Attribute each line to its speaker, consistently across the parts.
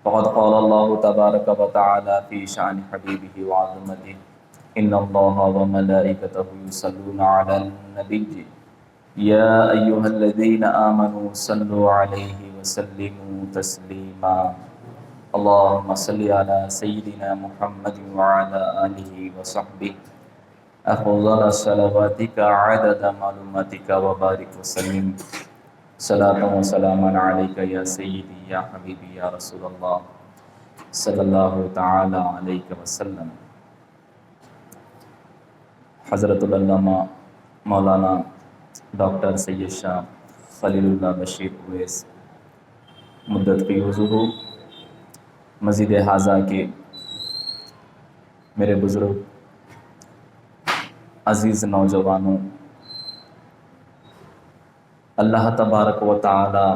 Speaker 1: وقد قال الله تبارك وتعالى في شأن حبيبه وعظمته إن الله وملائكته يصلون على النبي يا أيها الذين آمنوا صلوا عليه وسلموا تسليما اللهم صل على سيدنا محمد وعلى آله وصحبه أفضل صلواتك عدد معلوماتك وبارك وسلم صلاة وسلاما عليك يا سيدي یا حبیبی یا رسول اللہ صلی اللہ تعالی علیہ وسلم۔ حضرت العلامہ مولانا ڈاکٹر سید شاہ خلیل اللہ بشیر اویس مدت فیضہ مزید حاضہ کے میرے بزرگ عزیز نوجوانوں، اللہ تبارک و تعالی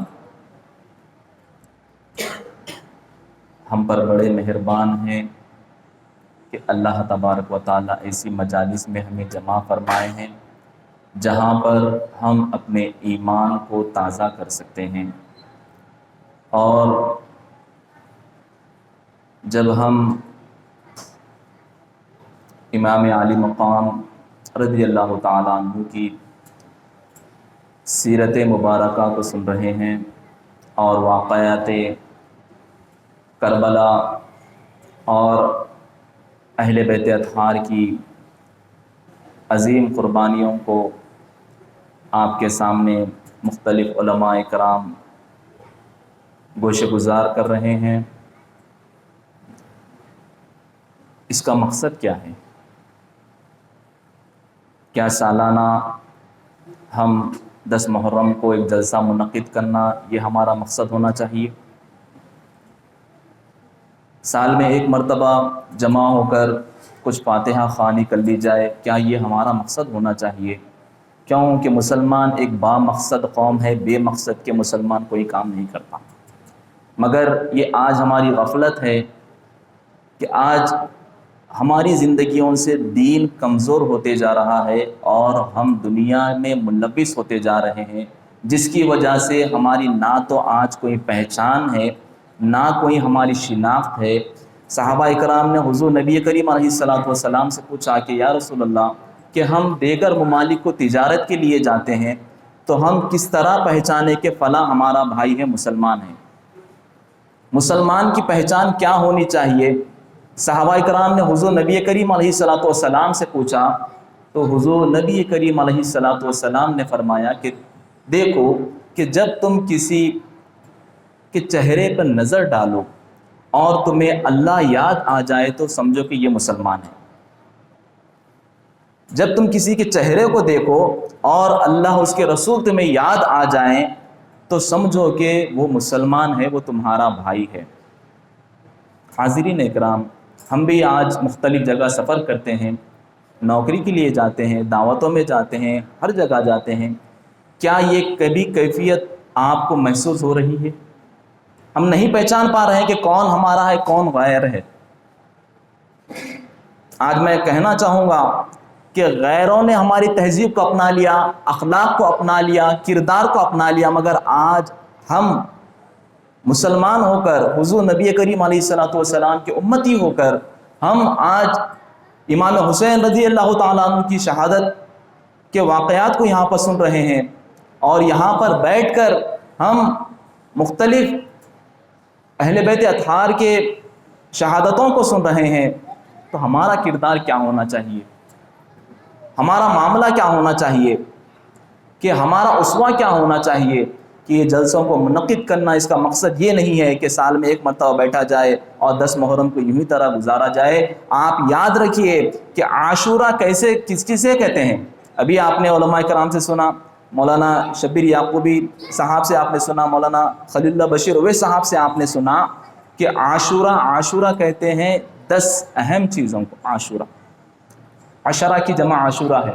Speaker 1: ہم پر بڑے مہربان ہیں کہ اللہ تبارک و تعالی ایسی مجالس میں ہمیں جمع فرمائے ہیں جہاں پر ہم اپنے ایمان کو تازہ کر سکتے ہیں، اور جب ہم امام عالی مقام رضی اللہ تعالیٰ عنہ کی سیرت مبارکہ کو سن رہے ہیں اور واقعات کربلا اور اہل بیت اطہار کی عظیم قربانیوں کو آپ کے سامنے مختلف علماء کرام گوشہ گزار کر رہے ہیں، اس کا مقصد کیا ہے؟ کیا سالانہ ہم 10 محرم کو ایک جلسہ منعقد کرنا یہ ہمارا مقصد ہونا چاہیے؟ سال میں ایک مرتبہ جمع ہو کر کچھ فاتحہ خوانی کر لی جائے، کیا یہ ہمارا مقصد ہونا چاہیے؟ کیونکہ مسلمان ایک با مقصد قوم ہے، بے مقصد کے مسلمان کوئی کام نہیں کرتا۔ مگر یہ آج ہماری غفلت ہے کہ آج ہماری زندگیوں سے دین کمزور ہوتے جا رہا ہے اور ہم دنیا میں ملوث ہوتے جا رہے ہیں، جس کی وجہ سے ہماری نہ تو آج کوئی پہچان ہے نہ کوئی ہماری شناخت ہے۔ صحابہ اکرام نے حضور نبی کریم علیہ السلام سے پوچھا کہ یا رسول اللہ کہ ہم دیگر ممالک کو تجارت کے لیے جاتے ہیں تو ہم کس طرح پہچانے کہ فلاں ہمارا بھائی ہے، مسلمان ہے؟ مسلمان کی پہچان کیا ہونی چاہیے؟ صحابہ اکرام نے حضور نبی کریم علیہ السلام سے پوچھا تو حضور نبی کریم علیہ السلام نے فرمایا کہ دیکھو کہ جب تم کسی کے چہرے پر نظر ڈالو اور تمہیں اللہ یاد آ جائے تو سمجھو کہ یہ مسلمان ہے۔ جب تم کسی کے چہرے کو دیکھو اور اللہ اس کے رسول تمہیں یاد آ جائیں تو سمجھو کہ وہ مسلمان ہے، وہ تمہارا بھائی ہے۔ حاضرین اکرام، ہم بھی آج مختلف جگہ سفر کرتے ہیں، نوکری کے لیے جاتے ہیں، دعوتوں میں جاتے ہیں، ہر جگہ جاتے ہیں۔ کیا یہ کبھی کیفیت آپ کو محسوس ہو رہی ہے؟ ہم نہیں پہچان پا رہے ہیں کہ کون ہمارا ہے کون غیر ہے۔ آج میں کہنا چاہوں گا کہ غیروں نے ہماری تہذیب کو اپنا لیا، اخلاق کو اپنا لیا، کردار کو اپنا لیا، مگر آج ہم مسلمان ہو کر، حضور نبی کریم علیہ السلام کے امتی ہو کر، ہم آج امام حسین رضی اللہ تعالیٰ عنہ کی شہادت کے واقعات کو یہاں پر سن رہے ہیں، اور یہاں پر بیٹھ کر ہم مختلف اہل بیت اطہار کے شہادتوں کو سن رہے ہیں، تو ہمارا کردار کیا ہونا چاہیے؟ ہمارا معاملہ کیا ہونا چاہیے؟ کہ ہمارا اسوہ کیا ہونا چاہیے؟ کہ یہ جلسوں کو منعقد کرنا، اس کا مقصد یہ نہیں ہے کہ سال میں ایک مرتبہ بیٹھا جائے اور 10 محرم کو یوں ہی طرح گزارا جائے۔ آپ یاد رکھیے کہ عاشورہ کسے کہتے ہیں؟ ابھی آپ نے علماء کرام سے سنا، مولانا شبیر یعقوبی صاحب سے آپ نے سنا، مولانا خلیل اللہ بشیر اویس صاحب سے آپ نے سنا کہ عاشورہ کہتے ہیں 10 اہم چیزوں کو۔ عشرہ کی جمع عاشورہ ہے۔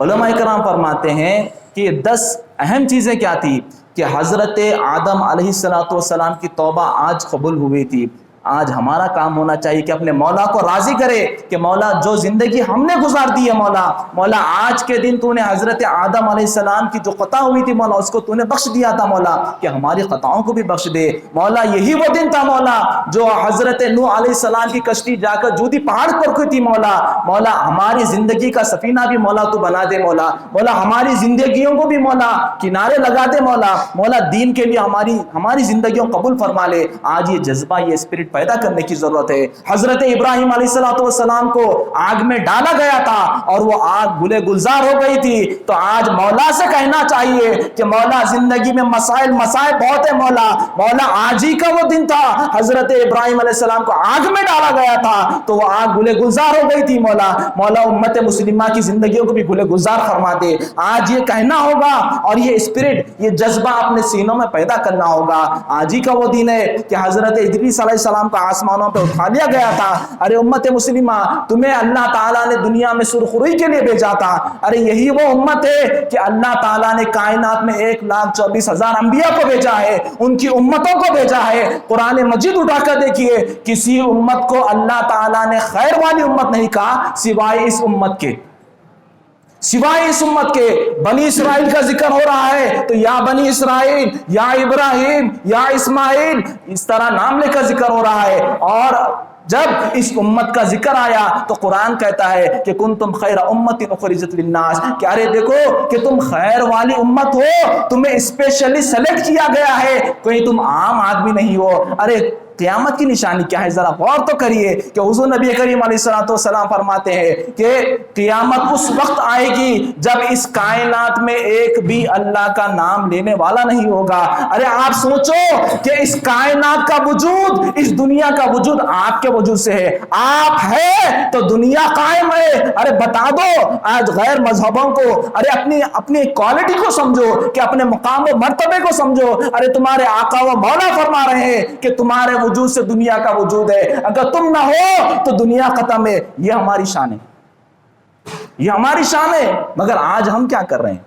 Speaker 1: علماء کرام فرماتے ہیں کہ یہ 10 اہم چیزیں کیا تھی؟ کہ حضرت آدم علیہ السلام کی توبہ آج قبول ہوئی تھی، آج ہمارا کام ہونا چاہیے کہ اپنے مولا کو راضی کرے کہ مولا جو زندگی ہم نے گزار دی ہے مولا آج کے دن تو نے حضرت آدم علیہ السلام کی جو خطا ہوئی تھی مولا اس کو تو نے بخش دیا تھا مولا، کہ ہماری خطاؤں کو بھی بخش دے مولا۔ یہی وہ دن تھا مولا جو حضرت نوح علیہ السلام کی کشتی جا کر جودی پہاڑ پر رکی تھی مولا ہماری زندگی کا سفینہ بھی مولا تو بنا دے مولا ہماری زندگیوں کو بھی مولا کنارے لگا دے مولا دین کے لیے ہماری زندگیوں قبول فرما لے۔ آج یہ جذبہ، یہ اسپرٹ پیدا کرنے کی ضرورت ہے۔ حضرت ابراہیم علیہ السلام کو آگ میں ڈالا گیا تھا اور وہ آگ گلے گلزار ہو گئی تھی، تو آج مولا سے کہنا چاہیے کہ مولا زندگی میں مسائل بہت ہے مولا آج ہی کا وہ دن تھا حضرت ابراہیم علیہ السلام کو آگ میں ڈالا گیا تھا تو وہ آگ گلے گلزار ہو گئی تھی مولا امت مسلمہ کی زندگیوں کو بھی گلے گلزار فرما دے۔ آج یہ کہنا ہوگا اور یہ اسپرٹ، یہ جذبہ اپنے سینوں میں پیدا کرنا ہوگا۔ آج ہی کا وہ دن ہے کہ حضرت ادریس علیہ السلام کو آسمانوں پہ اٹھا لیا گیا تھا۔ ارے امت مسلمہ، تمہیں اللہ تعالیٰ نے دنیا میں سرخروئی کے لیے بھیجا تھا۔ ارے یہی وہ امت ہے کہ اللہ تعالیٰ نے کائنات میں 1,24,000 انبیاء کو بھیجا ہے، ان کی امتوں کو بھیجا ہے۔ قرآن مجید اٹھا کر دیکھیے، کسی امت کو اللہ تعالیٰ نے خیر والی امت نہیں کہا سوائے اس امت کے، بنی اسرائیل کا ذکر ہو رہا ہے تو یا بنی اسرائیل، یا ابراہیم، یا اسماعیل، اس طرح نام لے کر ذکر ہو رہا ہے۔ اور جب اس امت کا ذکر آیا تو قرآن کہتا ہے کہ کنتم خیر امت اخرجت للناس، کہ ارے دیکھو کہ تم خیر والی امت ہو، تمہیں اسپیشلی سلیکٹ کیا گیا ہے، کوئی تم عام آدمی نہیں ہو۔ ارے قیامت کی نشانی کیا ہے؟ ذرا غور تو کریے کہ حضور نبی کریم علیہ السلام فرماتے ہیں کہ قیامت اس وقت آئے گی جب اس کائنات میں ایک بھی اللہ کا نام لینے والا نہیں ہوگا۔ ارے آپ سوچو کہ اس کائنات کا وجود، اس دنیا کا وجود آپ کے وجود سے ہے، آپ ہے تو دنیا قائم ہے۔ ارے بتا دو آج غیر مذہبوں کو، ارے اپنی کوالٹی کو سمجھو، کہ اپنے مقام و مرتبے کو سمجھو۔ ارے تمہارے آقا و مولا فرما رہے ہیں کہ تمہارے وجود سے دنیا کا وجود ہے، اگر تم نہ ہو تو دنیا ختم ہے۔ یہ ہماری شان ہے، یہ ہماری شان ہے۔ مگر آج ہم کیا کر رہے ہیں؟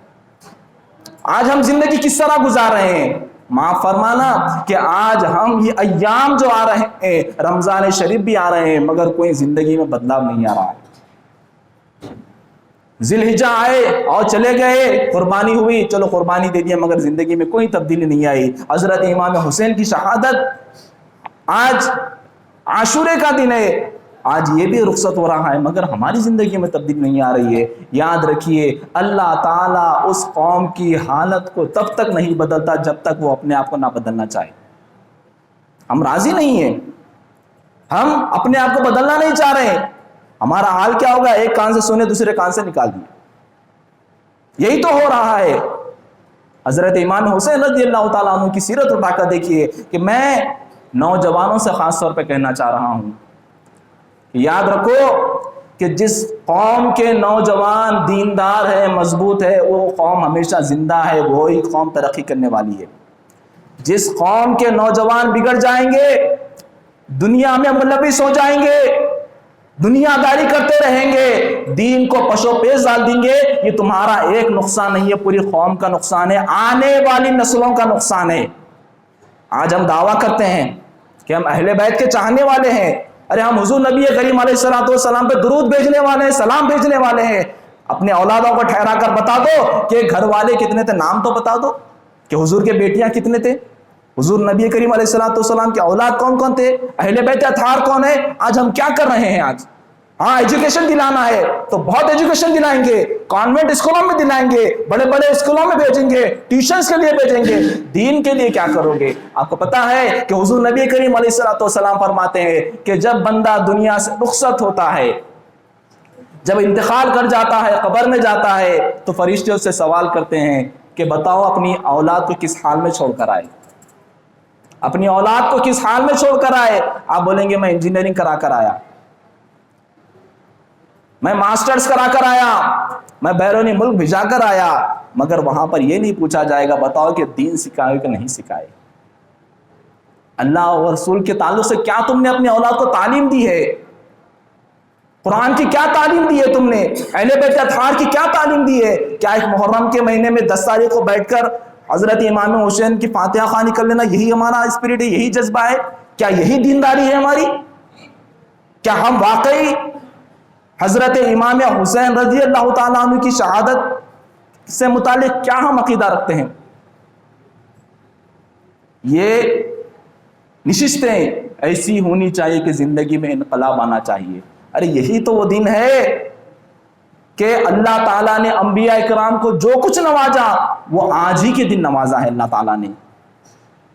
Speaker 1: آج ہم زندگی کس طرح گزار رہے ہیں؟ معاف فرمانا کہ آج ہم یہ ایام جو آ رہے ہیں، رمضان شریف بھی آ رہے ہیں، مگر کوئی زندگی میں بدلاؤ نہیں آ رہا ہے۔ ذی الحجہ آئے اور چلے گئے، قربانی ہوئی، چلو قربانی دے دیا، مگر زندگی میں کوئی تبدیلی نہیں آئی۔ حضرت امام حسین کی شہادت، آج عاشورے کا دن ہے، آج یہ بھی رخصت ہو رہا ہے، مگر ہماری زندگی میں تبدیلی نہیں آ رہی ہے۔ یاد رکھیے اللہ تعالیٰ اس قوم کی حالت کو تب تک نہیں بدلتا جب تک وہ اپنے آپ کو نہ بدلنا چاہے۔ ہم راضی نہیں ہیں، ہم اپنے آپ کو بدلنا نہیں چاہ رہے ہیں۔ ہمارا حال کیا ہوگا؟ ایک کان سے سونے دوسرے کان سے نکال دیے، یہی تو ہو رہا ہے۔ حضرت امام حسین رضی اللہ تعالیٰ عنہ کی سیرت اٹھا کر دیکھیے کہ میں نوجوانوں سے خاص طور پہ کہنا چاہ رہا ہوں کہ یاد رکھو کہ جس قوم کے نوجوان دیندار ہے، مضبوط ہے، وہ قوم ہمیشہ زندہ ہے، وہی قوم ترقی کرنے والی ہے۔ جس قوم کے نوجوان بگڑ جائیں گے، دنیا میں ملوث ہو جائیں گے، دنیا داری کرتے رہیں گے، دین کو پشو پیش ڈال دیں گے، یہ تمہارا ایک نقصان نہیں ہے، پوری قوم کا نقصان ہے، آنے والی نسلوں کا نقصان ہے۔ آج ہم دعویٰ کرتے ہیں کہ ہم اہل بیت کے چاہنے والے ہیں، ارے ہم حضور نبی کریم علیہ السلام پہ درود بھیجنے والے ہیں، سلام بھیجنے والے ہیں۔ اپنے اولادوں کو ٹھہرا کر بتا دو کہ گھر والے کتنے تھے، نام تو بتا دو کہ حضور کے بیٹیاں کتنے تھے، حضور نبی کریم علیہ السلام کے اولاد کون کون تھے، اہل بیت اطہار کون ہے۔ آج ہم کیا کر رہے ہیں؟ آج ہاں ایجوکیشن دلانا ہے تو بہت ایجوکیشن دلائیں گے، کانوینٹ اسکولوں میں دلائیں گے، بڑے بڑے اسکولوں میں بھیجیں گے، ٹیوشنز کے لیے بھیجیں گے، دین کے لیے کیا کرو گے؟ آپ کو پتا ہے کہ حضور نبی کریم علیہ السلام فرماتے ہیں کہ جب بندہ دنیا سے رخصت ہوتا ہے، جب انتقال کر جاتا ہے، قبر میں جاتا ہے، تو فرشتے اس سے سوال کرتے ہیں کہ بتاؤ اپنی اولاد کو کس حال میں چھوڑ کر آئے، اپنی اولاد کو کس حال میں چھوڑ کر آئے؟ آپ بولیں گے میں انجینئرنگ کرا کر آیا، میں ماسٹرز کرا کر آیا، میں بیرونی ملک بھیجا کر آیا، مگر وہاں پر یہ نہیں پوچھا جائے گا بتاؤ کہ دین سکھائے کہ نہیں سکھائے، اللہ اور رسول کے تعلق سے کیا تم نے اپنی اولاد کو تعلیم دی ہے، قرآن کی کیا تعلیم دی ہے تم نے، اہل بیت اطہار کی کیا تعلیم دی ہے؟ کیا ایک محرم کے مہینے میں 10 تاریخ کو بیٹھ کر حضرت امام حسین کی فاتحہ خوانی کر لینا یہی ہمارا اسپرٹ ہے، یہی جذبہ ہے؟ کیا یہی دینداری ہے ہماری؟ کیا ہم واقعی حضرت امام حسین رضی اللہ تعالیٰ عنہ کی شہادت سے متعلق کیا ہم عقیدہ رکھتے ہیں؟ یہ نشستیں ایسی ہونی چاہیے کہ زندگی میں انقلاب آنا چاہیے. ارے یہی تو وہ دن ہے کہ اللہ تعالیٰ نے انبیاء اکرام کو جو کچھ نوازا وہ آج ہی کے دن نوازا ہے. اللہ تعالیٰ نے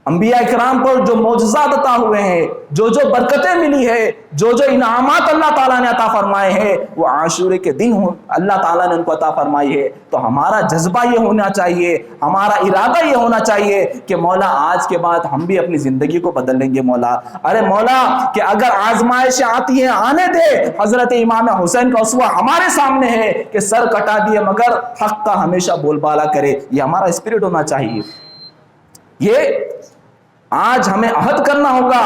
Speaker 1: انبیاء اکرام کو جو معجزات عطا ہوئے ہیں، جو برکتیں ملی ہے، جو انعامات اللہ تعالیٰ نے عطا فرمائے ہیں، وہ عاشورے کے دن اللہ تعالیٰ نے ان کو عطا فرمائی ہے. تو ہمارا جذبہ یہ ہونا چاہیے، ہمارا ارادہ یہ ہونا چاہیے کہ مولا آج کے بعد ہم بھی اپنی زندگی کو بدل لیں گے. مولا ارے مولا کہ اگر آزمائشیں آتی ہیں آنے دے. حضرت امام حسین کا اسوہ ہمارے سامنے ہے کہ سر کٹا دیے مگر حق کا ہمیشہ بول بالا کرے. یہ ہمارا اسپرٹ ہونا چاہیے. یہ آج ہمیں عہد کرنا ہوگا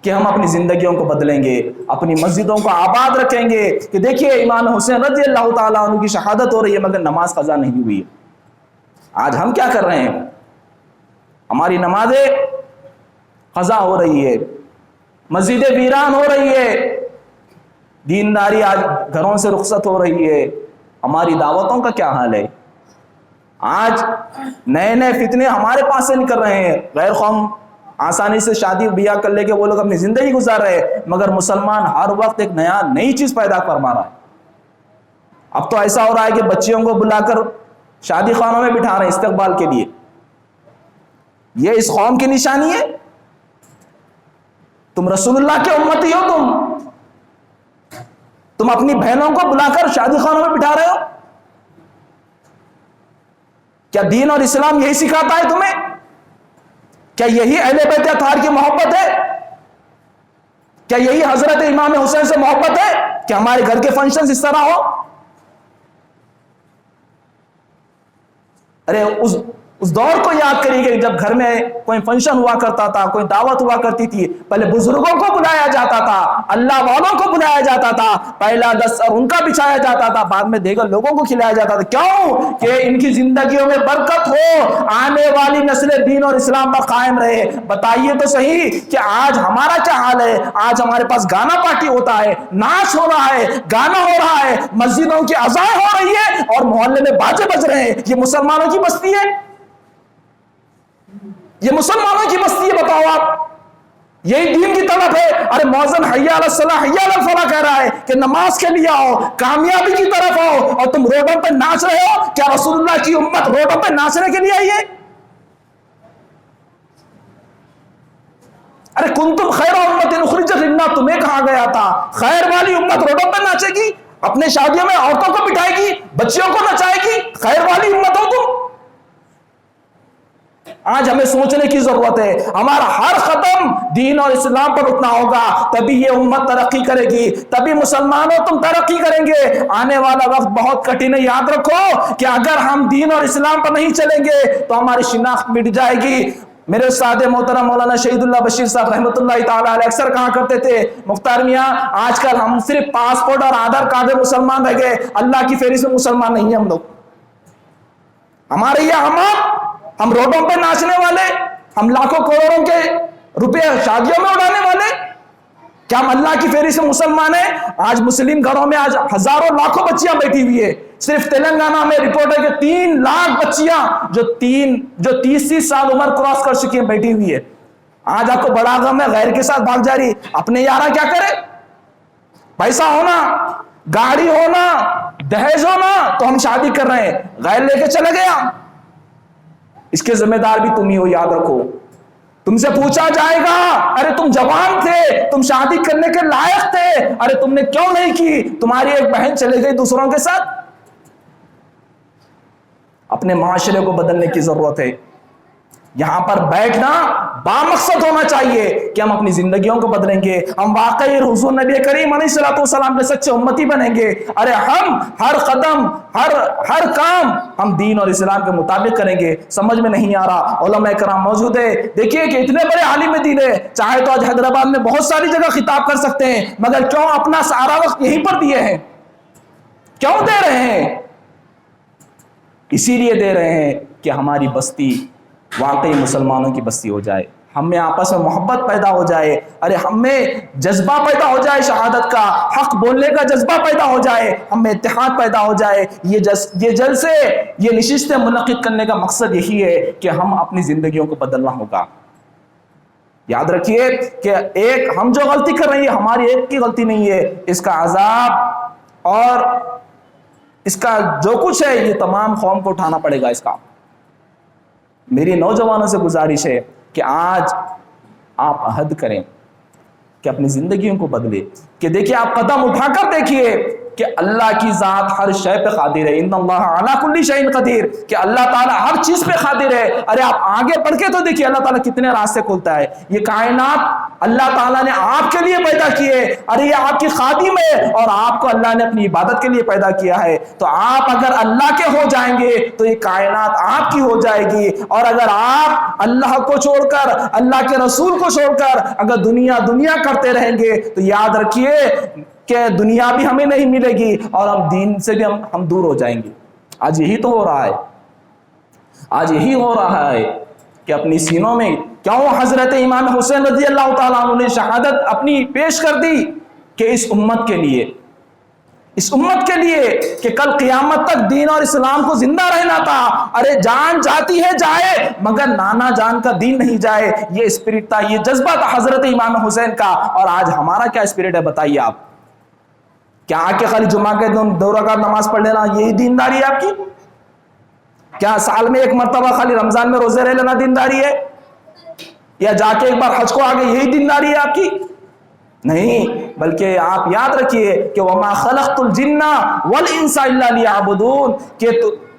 Speaker 1: کہ ہم اپنی زندگیوں کو بدلیں گے، اپنی مسجدوں کو آباد رکھیں گے. کہ دیکھیے امام حسین رضی اللہ تعالیٰ عنہ کی شہادت ہو رہی ہے مگر نماز قضا نہیں ہوئی. آج ہم کیا کر رہے ہیں؟ ہماری نمازیں قضا ہو رہی ہے، مسجدیں ویران ہو رہی ہے، دینداری آج گھروں سے رخصت ہو رہی ہے. ہماری دعوتوں کا کیا حال ہے؟ آج نئے نئے فتنے ہمارے پاس سے نکل رہے ہیں. غیر قوم آسانی سے شادی بیاہ کر لے کے وہ لوگ اپنی زندگی گزار رہے ہیں مگر مسلمان ہر وقت ایک نئی چیز پیدا فرما رہا ہے. اب تو ایسا ہو رہا ہے کہ بچیوں کو بلا کر شادی خانوں میں بٹھا رہے ہیں استقبال کے لیے. یہ اس قوم کی نشانی ہے؟ تم رسول اللہ کے امتی ہو، تم اپنی بہنوں کو بلا کر شادی خانوں میں بٹھا رہے ہو. کیا دین اور اسلام یہی سکھاتا ہے تمہیں؟ کیا یہی اہل بیت اطہار کی محبت ہے؟ کیا یہی حضرت امام حسین سے محبت ہے کہ ہمارے گھر کے فنکشنز اس طرح ہو؟ ارے اس دور کو یاد کریے کہ جب گھر میں کوئی فنکشن ہوا کرتا تھا، کوئی دعوت ہوا کرتی تھی، پہلے بزرگوں کو بلایا جاتا تھا، اللہ والوں کو بلایا جاتا تھا، پہلا دستر ان کا بچھایا جاتا تھا، بعد میں دیگر لوگوں کو کھلایا جاتا تھا. کیوں؟ کہ ان کی زندگیوں میں برکت ہو، آنے والی نسلیں دین اور اسلام پر قائم رہے. بتائیے تو صحیح کہ آج ہمارا کیا حال ہے؟ آج ہمارے پاس گانا پارٹی ہوتا ہے، ناچ ہو رہا ہے، گانا ہو رہا ہے، مسجدوں کی اذان ہو رہی ہے اور محلے میں باجے بج رہے ہیں. یہ مسلمانوں کی بستی ہے؟ یہ مسلمانوں کی بستی ہے؟ بتاؤ آپ. یہی دین کی طلب ہے. ارے مؤذن حی علی الصلاح حی علی الفلاح کہہ رہا ہے کہ نماز کے لیے آؤ، کامیابی کی طرف آؤ، اور تم روڈوں پہ ناچ رہے ہو. کیا رسول اللہ کی امت روڈوں پہ ناچنے کے لیے آئی ہے؟ ارے کنتم خیر امت اخرجت للناس، تمہیں کہا گیا تھا خیر والی امت روڈوں پہ ناچے گی، اپنے شادیوں میں عورتوں کو بٹھائے گی، بچیوں کو نچائے گی. خیر والی امت ہو تم. آج ہمیں سوچنے کی ضرورت ہے. ہمارا ہر قدم دین اور اسلام پر اٹھنا ہوگا، تبھی یہ امت ترقی کرے گی، تبھی مسلمانوں تم ترقی کریں گے. آنے والا وقت بہت کٹھن ہے. یاد رکھو کہ اگر ہم دین اور اسلام پر نہیں چلیں گے تو ہماری شناخت مٹ جائے گی. میرے استاد محترم مولانا شہید اللہ بشیر صاحب رحمۃ اللہ تعالی علیہ اکثر کہا کرتے تھے، مختار میاں آج کل ہم صرف پاسپورٹ اور آدھار کارڈ میں مسلمان رہ گئے، اللہ کی فہرست میں مسلمان نہیں ہیں ہم لوگ. ہمارے یہ ہم روڈوں پہ ناچنے والے، ہم لاکھوں کروڑوں کے روپے شادیوں میں اڑانے والے، کیا ہم اللہ کی فہرست سے مسلمان ہیں؟ آج مسلم گھروں میں آج ہزاروں لاکھوں بچیاں بیٹھی ہوئی ہے. صرف تلنگانہ میں رپورٹ ہے کہ 3 لاکھ بچیاں جو 30 سال عمر کراس کر چکی ہیں بیٹھی ہوئی ہے. آج آپ کو بڑا غم ہے، غیر کے ساتھ بھاگ جا رہی. اپنے یارہ کیا کرے؟ پیسہ ہونا، گاڑی ہونا، دہیج ہونا تو ہم شادی کر رہے ہیں، غیر لے کے چلے گیا. اس کے ذمہ دار بھی تم ہی ہو. یاد رکھو، تم سے پوچھا جائے گا ارے تم جوان تھے، تم شادی کرنے کے لائق تھے، ارے تم نے کیوں نہیں کی؟ تمہاری ایک بہن چلے گئی دوسروں کے ساتھ. اپنے معاشرے کو بدلنے کی ضرورت ہے. یہاں پر بیٹھنا بامقصد ہونا چاہیے کہ ہم اپنی زندگیوں کو بدلیں گے، ہم واقعی حضور نبی کریم علیہ الصلوۃ والسلام کے سچے امتی بنیں گے. ارے ہم ہر قدم ہر کام ہم دین اور اسلام کے مطابق کریں گے. سمجھ میں نہیں آ رہا. علماء کرام موجود ہے، دیکھیے کہ اتنے بڑے عالم دین ہے، چاہے تو آج حیدرآباد میں بہت ساری جگہ خطاب کر سکتے ہیں مگر کیوں اپنا سارا وقت یہیں پر دیے ہیں؟ کیوں دے رہے ہیں؟ اسی لیے دے رہے ہیں کہ ہماری بستی واقعی مسلمانوں کی بستی ہو جائے. ہم میں آپس میں محبت پیدا ہو جائے، ارے ہم میں جذبہ پیدا ہو جائے شہادت کا، حق بولنے کا جذبہ پیدا ہو جائے، ہم میں اتحاد پیدا ہو جائے۔ یہ جلسے، یہ نشستیں منعقد کرنے کا مقصد یہی ہے کہ ہم اپنی زندگیوں کو بدلنا ہوگا۔ یاد رکھیے کہ ایک ہم جو غلطی کر رہے ہیں ہماری ایک کی غلطی نہیں ہے، اس کا عذاب اور اس کا جو کچھ ہے یہ تمام قوم کو اٹھانا پڑے گا اس کا۔ میری نوجوانوں سے گزارش ہے کہ آج آپ عہد کریں کہ اپنی زندگیوں کو بدلے، کہ دیکھیے آپ قدم اٹھا کر دیکھیے کہ اللہ کی ذات ہر شے پہ قادر ہے، ان اللہ علی کل شیء قدیر، کہ اللہ تعالیٰ ہر چیز پہ قادر ہے۔ ارے آپ آگے بڑھ کے تو دیکھیے اللہ تعالیٰ کتنے راستے کھولتا ہے۔ یہ کائنات اللہ تعالیٰ نے آپ کے لیے پیدا کی ہے، ارے یہ آپ کی خادم ہے اور آپ کو اللہ نے اپنی عبادت کے لیے پیدا کیا ہے۔ تو آپ اگر اللہ کے ہو جائیں گے تو یہ کائنات آپ کی ہو جائے گی، اور اگر آپ اللہ کو چھوڑ کر، اللہ کے رسول کو چھوڑ کر اگر دنیا کرتے رہیں گے تو یاد رکھیے کہ دنیا بھی ہمیں نہیں ملے گی اور ہم دین سے بھی ہم دور ہو جائیں گے۔ آج یہی تو ہو رہا ہے، آج یہی ہو رہا ہے کہ اپنی سینوں میں کیوں حضرت امام حسین رضی اللہ تعالیٰ عنہ نے شہادت اپنی پیش کر دی کہ اس امت کے لیے، اس امت کے لیے کہ کل قیامت تک دین اور اسلام کو زندہ رہنا تھا۔ ارے جان جاتی ہے جائے مگر نانا جان کا دین نہیں جائے، یہ اسپرٹ تھا، یہ جذبہ تھا حضرت امام حسین کا۔ اور آج ہمارا کیا اسپرٹ ہے بتائیے آپ؟ کیا آ کے خالی جمعہ کے دو رکعت نماز پڑھ لینا یہی دینداری ہے آپ کی؟ کیا سال میں ایک مرتبہ خالی رمضان میں روزے رہ لینا دینداری ہے؟ یا جا کے ایک بار حج کو آگے یہی دینداری ہے آپ کی؟ نہیں، بلکہ آپ یاد رکھیے کہ وَمَا خَلَقْتُ الْجِنَّ وَالْإِنسَ إِلَّا لِيَعْبُدُونَ،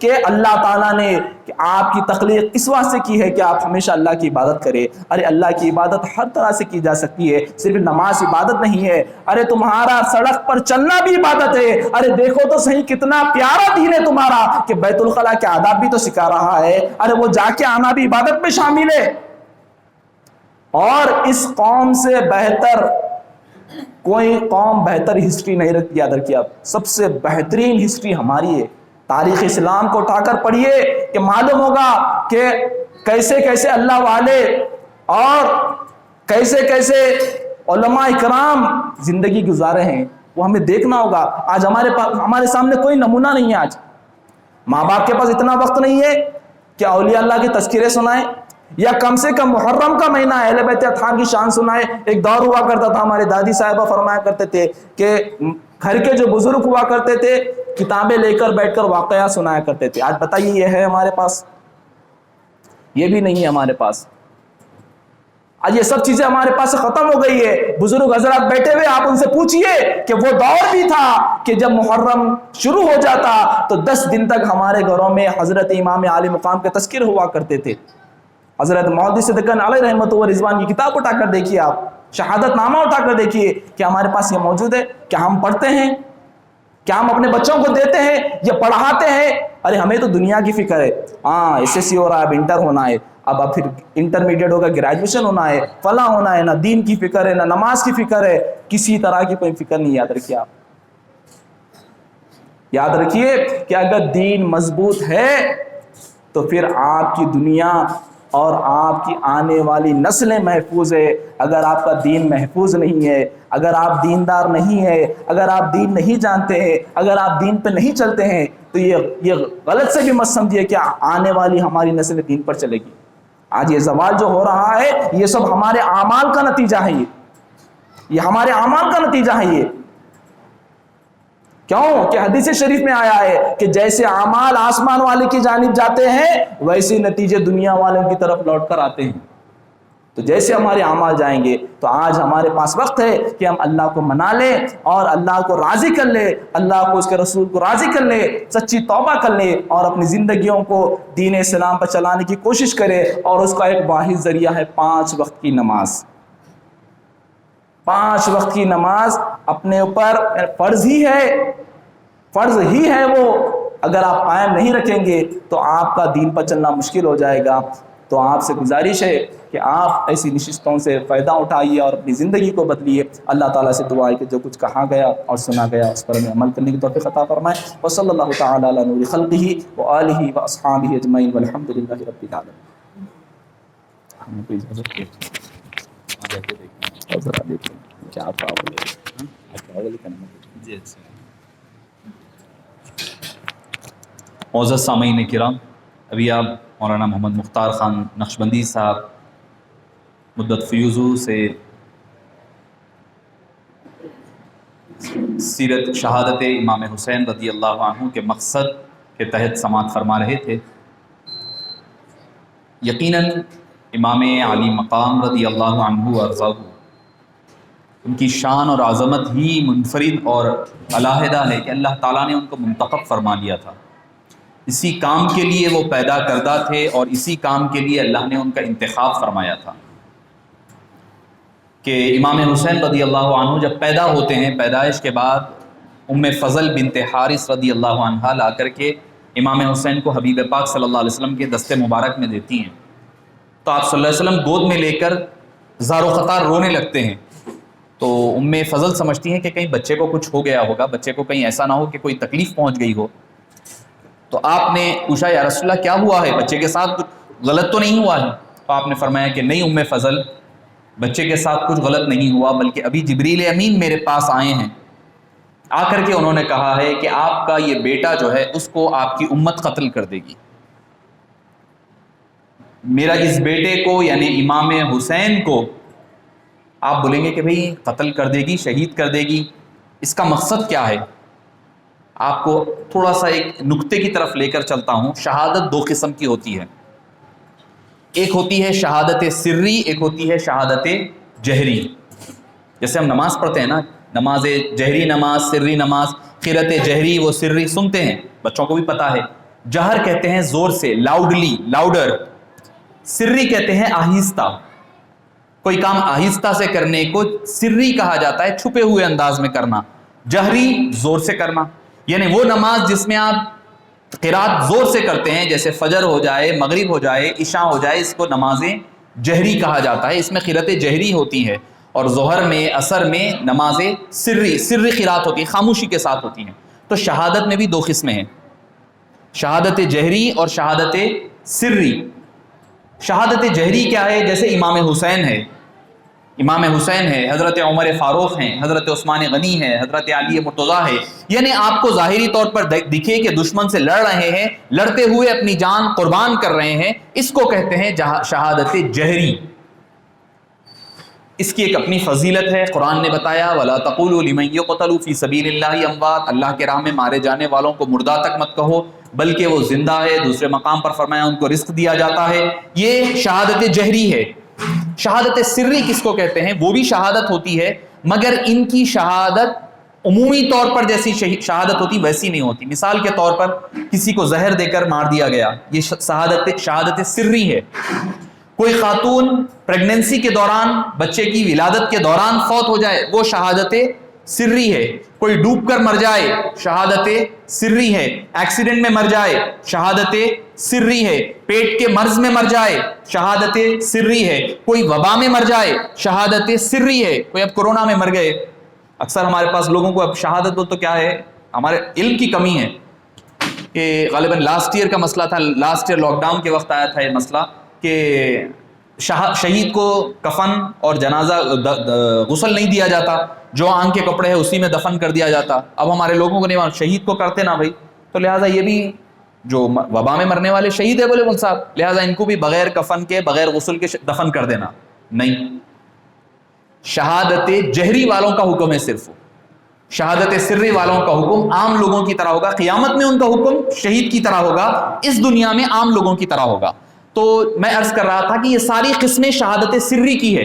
Speaker 1: کہ اللہ تعالیٰ نے کہ آپ کی تخلیق اس واسطے کی ہے کہ آپ ہمیشہ اللہ کی عبادت کرے۔ ارے اللہ کی عبادت ہر طرح سے کی جا سکتی ہے، صرف نماز عبادت نہیں ہے۔ ارے تمہارا سڑک پر چلنا بھی عبادت ہے۔ ارے دیکھو تو صحیح کتنا پیارا دین ہے تمہارا کہ بیت الخلاء کے آداب بھی تو سکھا رہا ہے، ارے وہ جا کے آنا بھی عبادت میں شامل ہے۔ اور اس قوم سے بہتر کوئی قوم بہتر ہسٹری نہیں رکھتی، یاد رکھیے آپ، سب سے بہترین ہسٹری ہماری ہے۔ تاریخ اسلام کو اٹھا کر پڑھیے کہ معلوم ہوگا کہ کیسے کیسے اللہ والے اور کیسے کیسے علماء اکرام زندگی گزارے ہیں، وہ ہمیں دیکھنا ہوگا۔ آج ہمارے سامنے کوئی نمونہ نہیں ہے۔ آج ماں باپ کے پاس اتنا وقت نہیں ہے کہ اولیاء اللہ کے تذکرے سنائیں، یا کم سے کم محرم کا مہینہ اہل بیت اطہار کی شان سنائے۔ ایک دور ہوا کرتا تھا، ہمارے دادی صاحبہ فرمایا کرتے تھے کہ گھر کے جو بزرگ ہوا کرتے تھے کتابیں لے کر بیٹھ کر واقعہ سنایا کرتے تھے۔ آج بتائیے یہ ہے ہمارے پاس؟ یہ بھی نہیں ہے ہمارے پاس۔ آج یہ سب چیزیں ہمارے پاس سے ختم ہو گئی ہے۔ بزرگ حضرات بیٹھے ہوئے، آپ ان سے پوچھئے کہ وہ دور بھی تھا کہ جب محرم شروع ہو جاتا تو 10 دن تک ہمارے گھروں میں حضرت امام عالی مقام کے تذکر ہوا کرتے تھے۔ حضرت محدث صدقان علیہ رحمت و رضوان کی کتاب اٹھا کر دیکھیے، آپ شہادت نامہ اٹھا کر دیکھیے کہ ہمارے پاس یہ موجود ہے۔ کیا ہم پڑھتے ہیں؟ کیا ہم اپنے بچوں کو دیتے ہیں یا پڑھاتے ہیں؟ ارے ہمیں تو دنیا کی فکر ہے، ہاں ایس ایس سی ہو رہا ہے، اب انٹر ہونا ہے، اب پھر انٹرمیڈیٹ ہوگا، گریجویشن ہونا ہے، فلاں ہونا ہے، نہ دین کی فکر ہے نہ نماز کی فکر ہے، کسی طرح کی کوئی فکر نہیں۔ یاد رکھیے آپ، یاد رکھیے کہ اگر دین مضبوط ہے تو پھر آپ کی دنیا اور آپ کی آنے والی نسلیں محفوظ ہے۔ اگر آپ کا دین محفوظ نہیں ہے، اگر آپ دیندار نہیں ہے، اگر آپ دین نہیں جانتے ہیں، اگر آپ دین پہ نہیں چلتے ہیں تو یہ غلط سے بھی مت سمجھیے کہ آنے والی ہماری نسل دین پر چلے گی۔ آج یہ زوال جو ہو رہا ہے یہ سب ہمارے اعمال کا نتیجہ ہے، یہ ہمارے اعمال کا نتیجہ ہے۔ یہ کیوں کہ حدیث شریف میں آیا ہے کہ جیسے اعمال آسمان والے کی جانب جاتے ہیں ویسے نتیجے دنیا والوں کی طرف لوٹ کر آتے ہیں۔ تو جیسے ہمارے اعمال جائیں گے تو آج ہمارے پاس وقت ہے کہ ہم اللہ کو منا لیں اور اللہ کو راضی کر لیں، اللہ کو اس کے رسول کو راضی کر لیں، سچی توبہ کر لیں اور اپنی زندگیوں کو دین اسلام پر چلانے کی کوشش کریں۔ اور اس کا ایک واحد ذریعہ ہے 5 وقت کی نماز۔ 5 وقت کی نماز اپنے اوپر فرض ہی ہے وہ، اگر آپ قائم نہیں رکھیں گے تو آپ کا دین پر چلنا مشکل ہو جائے گا۔ تو آپ سے گزارش ہے کہ آپ ایسی نشستوں سے فائدہ اٹھائیے اور اپنی زندگی کو بدلیے۔ اللہ تعالیٰ سے دعا ہے کہ جو کچھ کہا گیا اور سنا گیا اس پر ہمیں عمل کرنے کی توفیق عطا فرمائے۔ وصلی اللہ تعالیٰ علی نور خلقہ وآلہ واصحابہ اجمعین والحمد للہ رب العالمین۔
Speaker 2: معزز سامعین کرام، ابھی آپ مولانا محمد مختار خان نقشبندی صاحب مدت فیوزو سے سیرت شہادت امام حسین رضی اللہ عنہ کے مقصد کے تحت سماعت فرما رہے تھے۔ یقیناً امام علی مقام رضی اللہ عنہ ارضاہ، ان کی شان اور عظمت ہی منفرد اور علیحدہ ہے کہ اللہ تعالیٰ نے ان کو منتخب فرما لیا تھا۔ اسی کام کے لیے وہ پیدا کردہ تھے اور اسی کام کے لیے اللہ نے ان کا انتخاب فرمایا تھا کہ امام حسین رضی اللہ عنہ جب پیدا ہوتے ہیں، پیدائش کے بعد ام فضل بنت حارث رضی اللہ عنہا لا کر کے امام حسین کو حبیب پاک صلی اللہ علیہ وسلم کے دست مبارک میں دیتی ہیں، تو آپ صلی اللہ علیہ وسلم گود میں لے کر زار و قطار رونے لگتے ہیں۔ تو ام فضل سمجھتی ہیں کہ کہیں بچے کو کچھ ہو گیا ہوگا، بچے کو کہیں ایسا نہ ہو کہ کوئی تکلیف پہنچ گئی ہو۔ تو آپ نے پوچھا یا رسول اللہ کیا ہوا ہے، بچے کے ساتھ کچھ غلط تو نہیں ہوا ہے؟ تو آپ نے فرمایا کہ نہیں ام فضل، بچے کے ساتھ کچھ غلط نہیں ہوا، بلکہ ابھی جبریل امین میرے پاس آئے ہیں، آ کر کے انہوں نے کہا ہے کہ آپ کا یہ بیٹا جو ہے اس کو آپ کی امت قتل کر دے گی۔ میرا اس بیٹے کو یعنی امام حسین کو آپ بولیں گے کہ بھئی قتل کر دے گی، شہید کر دے گی، اس کا مقصد کیا ہے؟ آپ کو تھوڑا سا ایک نقطے کی طرف لے کر چلتا ہوں۔ شہادت دو قسم کی ہوتی ہے، ایک ہوتی ہے شہادت سری، ایک ہوتی ہے شہادت جہری۔ جیسے ہم نماز پڑھتے ہیں نا، نماز جہری نماز، سری نماز، قرأت جہری وہ سری سنتے ہیں، بچوں کو بھی پتہ ہے۔ جہر کہتے ہیں زور سے، لاؤڈلی، لاؤڈر۔ سری کہتے ہیں آہستہ، کوئی کام آہستہ سے کرنے کو سری کہا جاتا ہے، چھپے ہوئے انداز میں کرنا۔ جہری زور سے کرنا، یعنی وہ نماز جس میں آپ قرات زور سے کرتے ہیں، جیسے فجر ہو جائے، مغرب ہو جائے، عشاء ہو جائے، اس کو نماز جہری کہا جاتا ہے، اس میں قرات جہری ہوتی ہے۔ اور ظہر میں، عصر میں نماز سری قرات ہوتی ہے، خاموشی کے ساتھ ہوتی ہیں۔ تو شہادت میں بھی دو قسمیں ہیں، شہادت جہری اور شہادت سری۔ شہادت جہری کیا ہے؟ جیسے امام حسین ہے، امام حسین ہے، حضرت عمر فاروق ہیں، حضرت عثمان غنی ہے، حضرت علی مرتضیٰ ہے، یعنی آپ کو ظاہری طور پر دکھے کہ دشمن سے لڑ رہے ہیں، لڑتے ہوئے اپنی جان قربان کر رہے ہیں، اس کو کہتے ہیں شہادت جہری۔ اس کی ایک اپنی فضیلت ہے، قرآن نے بتایا وَلَا تَقُولُوا لِمَن يُقْتَلُ فِي سَبِيلِ اللَّهِ أَمْوَاتٌ، اللہ کے راہ میں مارے جانے والوں کو مردہ تک مت کہو، بلکہ وہ زندہ ہے۔ دوسرے مقام پر فرمایا ان کو رزق دیا جاتا ہے۔ یہ شہادت جہری ہے۔ شہادت سری کس کو کہتے ہیں؟ وہ بھی شہادت ہوتی ہے، مگر ان کی شہادت عمومی طور پر جیسی شہادت ہوتی ویسی نہیں ہوتی۔ مثال کے طور پر کسی کو زہر دے کر مار دیا گیا، یہ شہادت سری ہے۔ کوئی خاتون پریگننسی کے دوران، بچے کی ولادت کے دوران فوت ہو جائے، وہ شہادت سری ہے۔ کوئی ڈوب کر مر جائے، شہادت سری ہے۔ ایکسیڈنٹ میں مر جائے، شہادت سری ہے۔ پیٹ کے مرض میں مر جائے، شہادت سری ہے۔ کوئی وبا میں مر جائے، شہادت سری ہے۔ کوئی اب کورونا میں مر گئے، اکثر ہمارے پاس لوگوں کو اب شہادت تو کیا ہے، ہمارے علم کی کمی ہے کہ غالباً لاسٹ ایئر کا مسئلہ تھا، لاسٹ ایئر لاک ڈاؤن کے وقت آیا تھا یہ مسئلہ کہ شہید کو کفن اور جنازہ غسل نہیں دیا جاتا، جو آنکھ کے کپڑے ہیں اسی میں دفن کر دیا جاتا۔ اب ہمارے لوگوں کو نہیں، شہید کو کرتے نا بھائی، تو لہٰذا یہ بھی جو وبا میں مرنے والے شہید ہے بولے مول صاحب، لہٰذا ان کو بھی بغیر کفن کے، بغیر غسل کے دفن کر دینا نہیں۔ شہادت جہری والوں کا حکم ہے صرف، شہادت سری والوں کا حکم عام لوگوں کی طرح ہوگا۔ قیامت میں ان کا حکم شہید کی طرح ہوگا، اس دنیا میں عام لوگوں کی طرح ہوگا۔ تو میں عرض کر رہا تھا کہ یہ ساری قسمیں شہادت سری کی ہے۔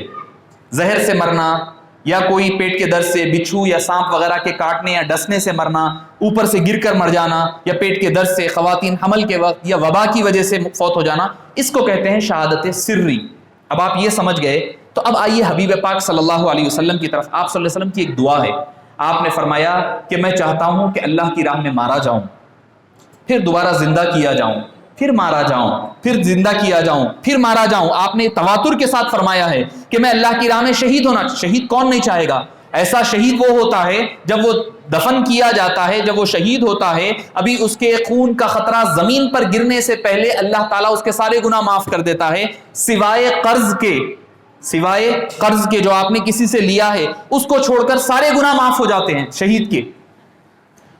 Speaker 2: زہر سے مرنا، یا کوئی پیٹ کے درد سے، بچھو یا سانپ وغیرہ کے کاٹنے یا ڈسنے سے مرنا، اوپر سے گر کر مر جانا، یا پیٹ کے درد سے، خواتین حمل کے وقت یا وبا کی وجہ سے فوت ہو جانا، اس کو کہتے ہیں شہادت سری۔ اب آپ یہ سمجھ گئے، تو اب آئیے حبیب پاک صلی اللہ علیہ وسلم کی طرف۔ آپ صلی اللہ علیہ وسلم کی ایک دعا ہے، آپ نے فرمایا کہ میں چاہتا ہوں کہ اللہ کی راہ میں مارا جاؤں، پھر دوبارہ زندہ کیا جاؤں، پھر مارا جاؤں، پھر زندہ کیا جاؤں، پھر مارا جاؤں۔ آپ نے تواتر کے ساتھ فرمایا ہے کہ میں اللہ کی راہ میں شہید ہونا، شہید کون نہیں چاہے گا، ایسا شہید وہ ہوتا ہے جب وہ دفن کیا جاتا ہے، جب وہ شہید ہوتا ہے، ابھی اس کے خون کا خطرہ زمین پر گرنے سے پہلے اللہ تعالیٰ اس کے سارے گناہ معاف کر دیتا ہے، سوائے قرض کے جو آپ نے کسی سے لیا ہے، اس کو چھوڑ کر سارے گناہ معاف ہو جاتے ہیں شہید کے۔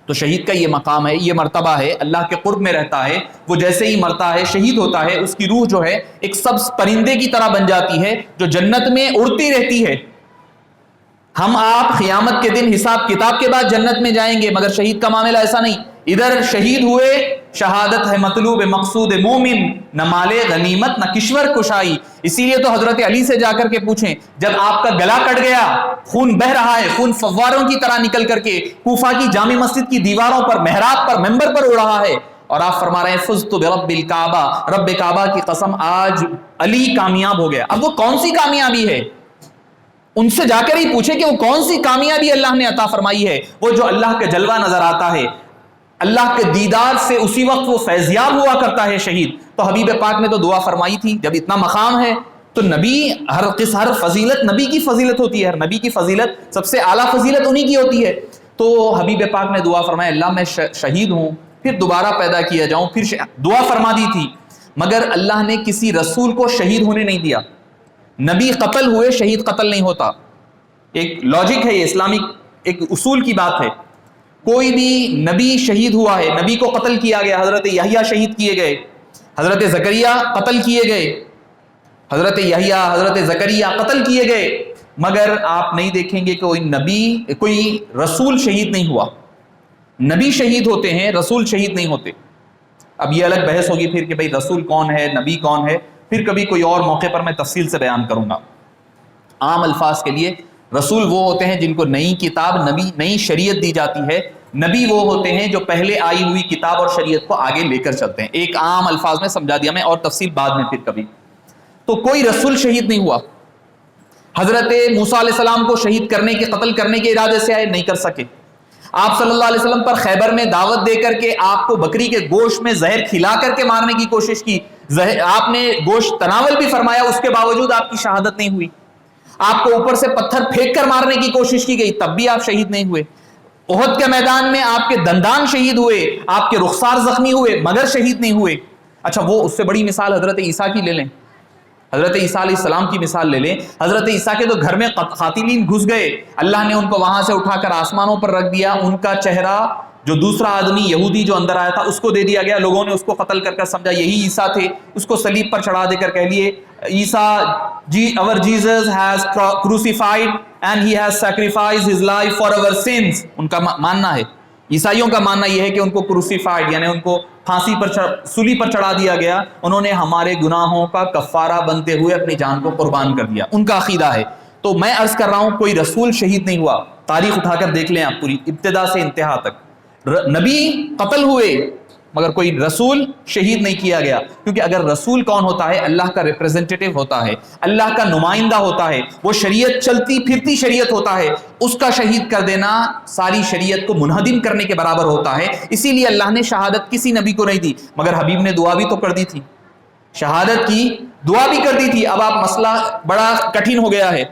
Speaker 2: تو شہید کا یہ مقام ہے، یہ مرتبہ ہے، اللہ کے قرب میں رہتا ہے۔ وہ جیسے ہی مرتا ہے، شہید ہوتا ہے، اس کی روح جو ہے ایک سبز پرندے کی طرح بن جاتی ہے جو جنت میں اڑتی رہتی ہے۔ ہم آپ قیامت کے دن حساب کتاب کے بعد جنت میں جائیں گے، مگر شہید کا معاملہ ایسا نہیں۔ ادھر شہید ہوئے، شہادت ہے مطلوب مقصود مومن، نہ مال غنیمت نہ کشور کشائی۔ اسی لیے تو حضرت علی سے جا کر کے پوچھیں، جب آپ کا گلا کٹ گیا، خون بہ رہا ہے، خون فواروں کی طرح نکل کر کے کوفہ کی جامع مسجد کی دیواروں پر، محراب پر، منبر پر اڑ رہا ہے، اور آپ فرما رہے ہیں فزت برب الکعبہ، رب کعبہ کی قسم آج علی کامیاب ہو گیا۔ اب وہ کون سی کامیابی ہے؟ ان سے جا کر ہی پوچھے کہ وہ کون سی کامیابی اللہ نے عطا فرمائی ہے۔ وہ جو اللہ کا جلوہ نظر آتا ہے، اللہ کے دیدار سے اسی وقت وہ فیضیاب ہوا کرتا ہے شہید۔ تو حبیب پاک نے تو دعا فرمائی تھی، جب اتنا مقام ہے تو نبی ہر فضیلت نبی کی فضیلت ہوتی ہے، ہر نبی کی فضیلت سب سے اعلیٰ فضیلت انہی کی ہوتی ہے۔ تو حبیب پاک نے دعا فرمایا اللہ میں شہید ہوں، پھر دوبارہ پیدا کیا جاؤں، پھر دعا فرما دی تھی، مگر اللہ نے کسی رسول کو شہید ہونے نہیں دیا۔ نبی قتل ہوئے، شہید قتل نہیں ہوتا۔ ایک لاجک ہے، یہ اسلامک ایک اصول کی بات ہے۔ کوئی بھی نبی شہید ہوا ہے، نبی کو قتل کیا گیا، حضرت یحییٰ شہید کیے گئے، حضرت زکریا قتل کیے گئے، حضرت یحییٰ، حضرت زکریا قتل کیے گئے، مگر آپ نہیں دیکھیں گے کہ کوئی نبی، کوئی رسول شہید نہیں ہوا۔ نبی شہید ہوتے ہیں، رسول شہید نہیں ہوتے۔ اب یہ الگ بحث ہوگی پھر کہ بھئی رسول کون ہے، نبی کون ہے، پھر کبھی کوئی اور موقع پر میں تفصیل سے بیان کروں گا۔ عام الفاظ کے لیے رسول وہ ہوتے ہیں جن کو نئی کتاب، نئی شریعت دی جاتی ہے۔ نبی وہ ہوتے ہیں جو پہلے آئی ہوئی کتاب اور شریعت کو آگے لے کر چلتے ہیں۔ ایک عام الفاظ میں سمجھا دیا میں، اور تفصیل بعد میں پھر کبھی۔ تو کوئی رسول شہید نہیں ہوا۔ حضرت موسیٰ علیہ السلام کو شہید کرنے کے، قتل کرنے کے ارادے سے آئے، نہیں کر سکے۔ آپ صلی اللہ علیہ وسلم پر خیبر میں دعوت دے کر کے آپ کو بکری کے گوشت میں زہر کھلا کر کے مارنے کی کوشش کی، آپ نے گوشت تناول بھی فرمایا، اس کے باوجود آپ کی شہادت نہیں ہوئی۔ آپ کو اوپر سے پتھر پھینک کر مارنے کی کوشش کی گئی، تب بھی آپ شہید نہیں ہوئے۔ احد کے میدان میں آپ کے دندان شہید ہوئے، آپ کے رخسار زخمی ہوئے، مگر شہید نہیں ہوئے۔ اچھا، وہ اس سے بڑی مثال حضرت عیسیٰ کی لے لیں، حضرت عیسیٰ علیہ السلام کی مثال لے لیں۔ حضرت عیسیٰ کے تو گھر میں قاتلین گھس گئے، اللہ نے ان کو وہاں سے اٹھا کر آسمانوں پر رکھ دیا، ان کا چہرہ جو دوسرا آدمی یہودی جو اندر آیا تھا اس کو دے دیا گیا، لوگوں نے اس کو قتل کر سمجھا یہی عیسیٰ تھے، اس کو صلیب پر چڑھا دے کر کہہ لیے عیسیٰ our Jesus has crucified and he has sacrificed his life for our sins۔ ان کا ماننا ہے، عیسائیوں کا ماننا یہ ہے کہ ان کو crucified یعنی ان کو پھانسی پر سولی پر چڑھا دیا گیا، انہوں نے ہمارے گناہوں کا کفارہ بنتے ہوئے اپنی جان کو قربان کر دیا، ان کا عقیدہ ہے۔ تو میں عرض کر رہا ہوں کوئی رسول شہید نہیں ہوا۔ تاریخ اٹھا کر دیکھ لیں آپ پوری، ابتدا سے انتہا تک۔ نبی قتل ہوئے مگر کوئی رسول شہید نہیں کیا گیا، کیونکہ اگر رسول کون ہوتا ہے؟ اللہ کا ریپریزنٹیٹیو ہوتا ہے، اللہ کا نمائندہ ہوتا ہے، وہ شریعت چلتی پھرتی شریعت ہوتا ہے، اس کا شہید کر دینا ساری شریعت کو منہدم کرنے کے برابر ہوتا ہے۔ اسی لیے اللہ نے شہادت کسی نبی کو نہیں دی، مگر حبیب نے دعا بھی تو کر دی تھی، شہادت کی دعا بھی کر دی تھی۔ اب آپ مسئلہ بڑا کٹھن ہو گیا ہے،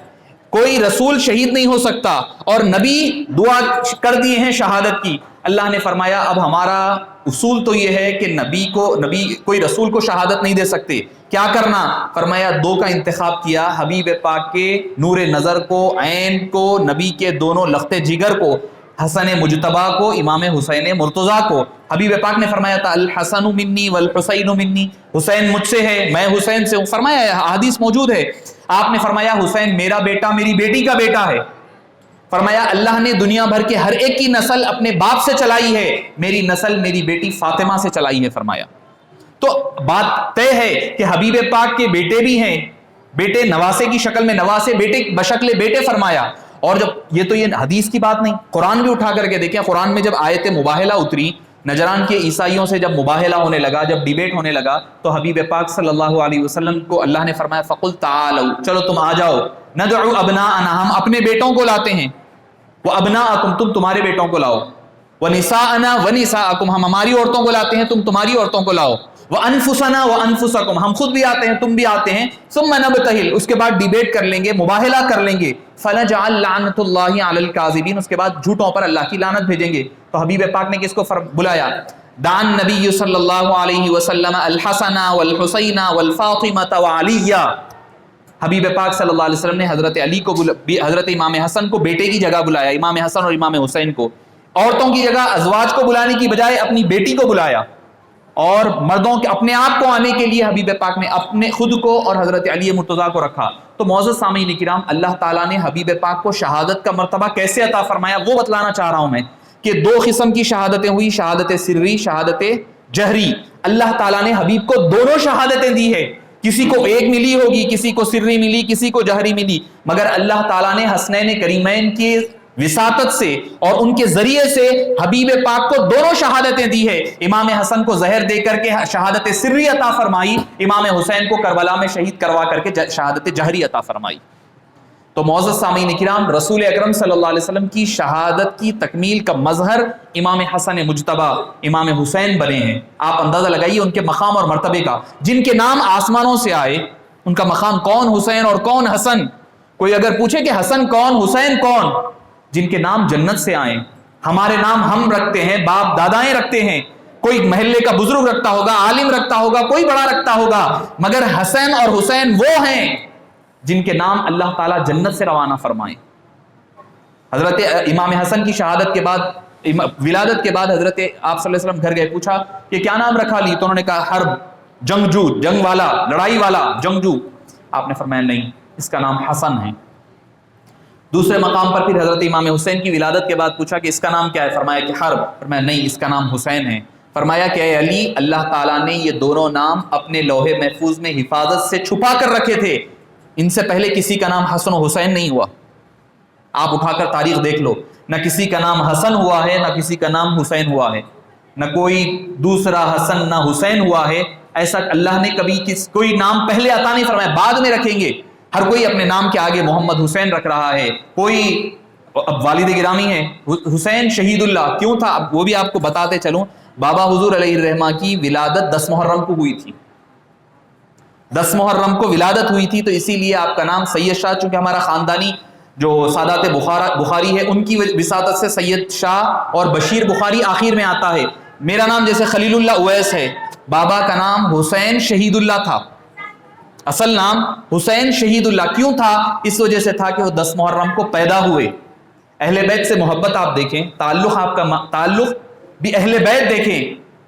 Speaker 2: کوئی رسول شہید نہیں ہو سکتا اور نبی دعا کر دیے ہیں شہادت کی۔ اللہ نے فرمایا اب ہمارا اصول تو یہ ہے کہ نبی کوئی رسول کو شہادت نہیں دے سکتے، کیا کرنا؟ فرمایا دو کا انتخاب کیا، حبیب پاک کے نور نظر کو، عین کو، نبی کے دونوں لخت جگر کو، حسن مجتبیٰ کو، امام حسین مرتضیٰ کو۔ حبیب پاک نے فرمایا تھا الحسن منی والحسین منی، حسین مجھ سے ہے، میں حسین سے ہوں۔ فرمایا حدیث موجود ہے، آپ نے فرمایا حسین میرا بیٹا میری بیٹی کا بیٹا ہے۔ فرمایا اللہ نے دنیا بھر کے ہر ایک کی نسل اپنے باپ سے چلائی ہے، میری نسل میری بیٹی فاطمہ سے چلائی ہے۔ فرمایا تو بات طے ہے کہ حبیب پاک کے بیٹے بھی ہیں، بیٹے نواسے کی شکل میں، نواسے بیٹے بشکل بیٹے فرمایا۔ اور جب یہ حدیث کی بات نہیں، قرآن بھی اٹھا کر کے دیکھیں، قرآن میں جب آیت مباہلہ اتری، نجران کے عیسائیوں سے جب مباہلہ ہونے لگا، جب ڈیبیٹ ہونے لگا، تو حبیب پاک صلی اللہ علیہ وسلم کو اللہ نے فرمایا فقل تعالوا، چلو تم آ جاؤ، ندعو ابناءنا، ہم اپنے بیٹوں کو لاتے ہیں، وابناءکم، تم تمہارے بیٹوں کو لاؤ، ونساءنا ونساءکم، ہم ہماری عورتوں کو لاتے ہیں، تم تمہاری عورتوں کو لاؤ، وَأَنفُسَنَا وَأَنفُسَكُمْ، ہم خود بھی آتے ہیں تم بھی آتے ہیں، ثُمَّ نَبْتَهِلْ، اس کے بعد ڈیبیٹ کر لیں گے، مباہلہ کر لیں گے، فَنَجْعَلْ لَعْنَةَ اللَّهِ عَلَى الْكَاذِبِينَ، اس کے بعد جھوٹوں پر اللہ کی لعنت بھیجیں گے۔ تو حبیب پاک نے کس کو بلایا؟ دعا النبی صلی اللہ علیہ وسلم الحسن والحسین والفاطمہ وعلیہ، حبیب پاک صلی اللہ علیہ وسلم نے حضرت علی کو حضرت امام حسن کو بیٹے کی جگہ بلایا، امام حسن اور امام حسین کو، عورتوں کی جگہ ازواج کو بلانے کی بجائے اپنی بیٹی کو بلایا، اور مردوں کے اپنے آپ کو آنے کے لیے حبیب پاک نے اپنے خود کو اور حضرت علی مرتضیٰ کو رکھا۔ تو معزز سامعین کرام، اللہ تعالیٰ نے حبیب پاک کو شہادت کا مرتبہ کیسے عطا فرمایا وہ بتلانا چاہ رہا ہوں میں، کہ دو قسم کی شہادتیں ہوئی، شہادت سری، شہادت جہری۔ اللہ تعالیٰ نے حبیب کو دونوں شہادتیں دی ہے، کسی کو ایک ملی ہوگی، کسی کو سری ملی، کسی کو جہری ملی، مگر اللہ تعالیٰ نے حسنین کریمین کی وساطت سے اور ان کے ذریعے سے حبیب پاک کو دونوں شہادتیں دی ہے۔ امام حسن کو زہر دے کر کے شہادت سری عطا فرمائی، امام حسین کو کربلا میں شہید کروا کر کے شہادت جہری عطا فرمائی۔ تو معزز سامعین کرام، رسول اکرم صلی اللہ علیہ وسلم کی شہادت کی تکمیل کا مظہر امام حسن مجتبی، امام حسین بنے ہیں۔ آپ اندازہ لگائیے ان کے مقام اور مرتبے کا، جن کے نام آسمانوں سے آئے، ان کا مقام کون حسین اور کون حسن؟ کوئی اگر پوچھے کہ حسن کون حسین کون، جن کے نام جنت سے آئے۔ ہمارے نام ہم رکھتے ہیں، باپ دادائیں رکھتے ہیں، کوئی محلے کا بزرگ رکھتا ہوگا، عالم رکھتا ہوگا، کوئی بڑا رکھتا ہوگا، مگر حسین اور حسین وہ ہیں جن کے نام اللہ تعالیٰ جنت سے روانہ فرمائیں۔ حضرت امام حسن کی شہادت کے بعد، ولادت کے بعد، حضرت آپ صلی اللہ علیہ وسلم گھر گئے، پوچھا کہ کیا نام رکھا لی؟ تو انہوں نے کہا حرب، جنگجو، جنگ والا، لڑائی والا، جنگجو۔ آپ نے فرمایا نہیں، اس کا نام حسن ہے۔ دوسرے مقام پر پھر حضرت امام حسین کی ولادت کے بعد پوچھا کہ اس کا نام کیا ہے؟ فرمایا کہ حرب۔ فرمایا نہیں، اس کا نام حسین ہے۔ فرمایا کہ اے علی، اللہ تعالیٰ نے یہ دونوں نام اپنے لوح محفوظ میں حفاظت سے چھپا کر رکھے تھے، ان سے پہلے کسی کا نام حسن و حسین نہیں ہوا۔ آپ اٹھا کر تاریخ دیکھ لو، نہ کسی کا نام حسن ہوا ہے، نہ کسی کا نام حسین ہوا ہے، نہ کوئی دوسرا حسن نہ حسین ہوا ہے۔ ایسا اللہ نے کبھی کوئی نام پہلے عطا نہیں فرمایا، بعد میں رکھیں گے۔ ہر کوئی اپنے نام کے آگے محمد حسین رکھ رہا ہے، کوئی اب والد گرامی ہے حسین شہید اللہ کیوں تھا؟ اب وہ بھی آپ کو بتاتے چلوں، بابا حضور علیہ الرحمہ کی ولادت 10 محرم کو ہوئی تھی، 10 محرم کو ولادت ہوئی تھی، تو اسی لیے آپ کا نام سید شاہ، چونکہ ہمارا خاندانی جو سادات بخاری ہے ان کی وساطت سے سید شاہ اور بشیر بخاری آخر میں آتا ہے۔ میرا نام جیسے خلیل اللہ اویس ہے، بابا کا نام حسین شہید اللہ تھا، اصل نام حسین شہید اللہ کیوں تھا؟ اس وجہ سے تھا کہ وہ 10 محرم کو پیدا ہوئے۔ اہل بیت سے محبت آپ دیکھیں، تعلق آپ کا تعلق بھی اہل بیت دیکھیں،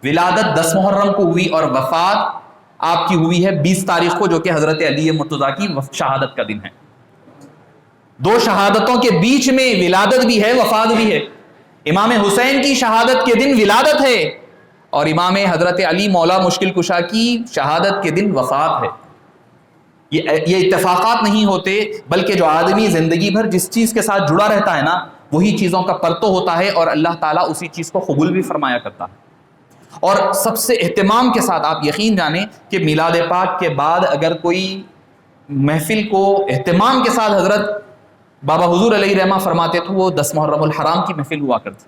Speaker 2: ولادت 10 محرم کو ہوئی اور وفات آپ کی ہوئی ہے 20 تاریخ کو، جو کہ حضرت علی مرتضیٰ کی شہادت کا دن ہے۔ دو شہادتوں کے بیچ میں ولادت بھی ہے، وفات بھی ہے۔ امام حسین کی شہادت کے دن ولادت ہے، اور امام حضرت علی مولا مشکل کشا کی شہادت کے دن وفات ہے۔ یہ اتفاقات نہیں ہوتے، بلکہ جو آدمی زندگی بھر جس چیز کے ساتھ جڑا رہتا ہے نا، وہی چیزوں کا پرتو ہوتا ہے، اور اللہ تعالیٰ اسی چیز کو قبول بھی فرمایا کرتا ہے۔ اور سب سے اہتمام کے ساتھ آپ یقین جانیں کہ میلاد پاک کے بعد اگر کوئی محفل کو اہتمام کے ساتھ حضرت بابا حضور علیہ رحمہ فرماتے تو وہ 10 محرم الحرام کی محفل ہوا کرتی،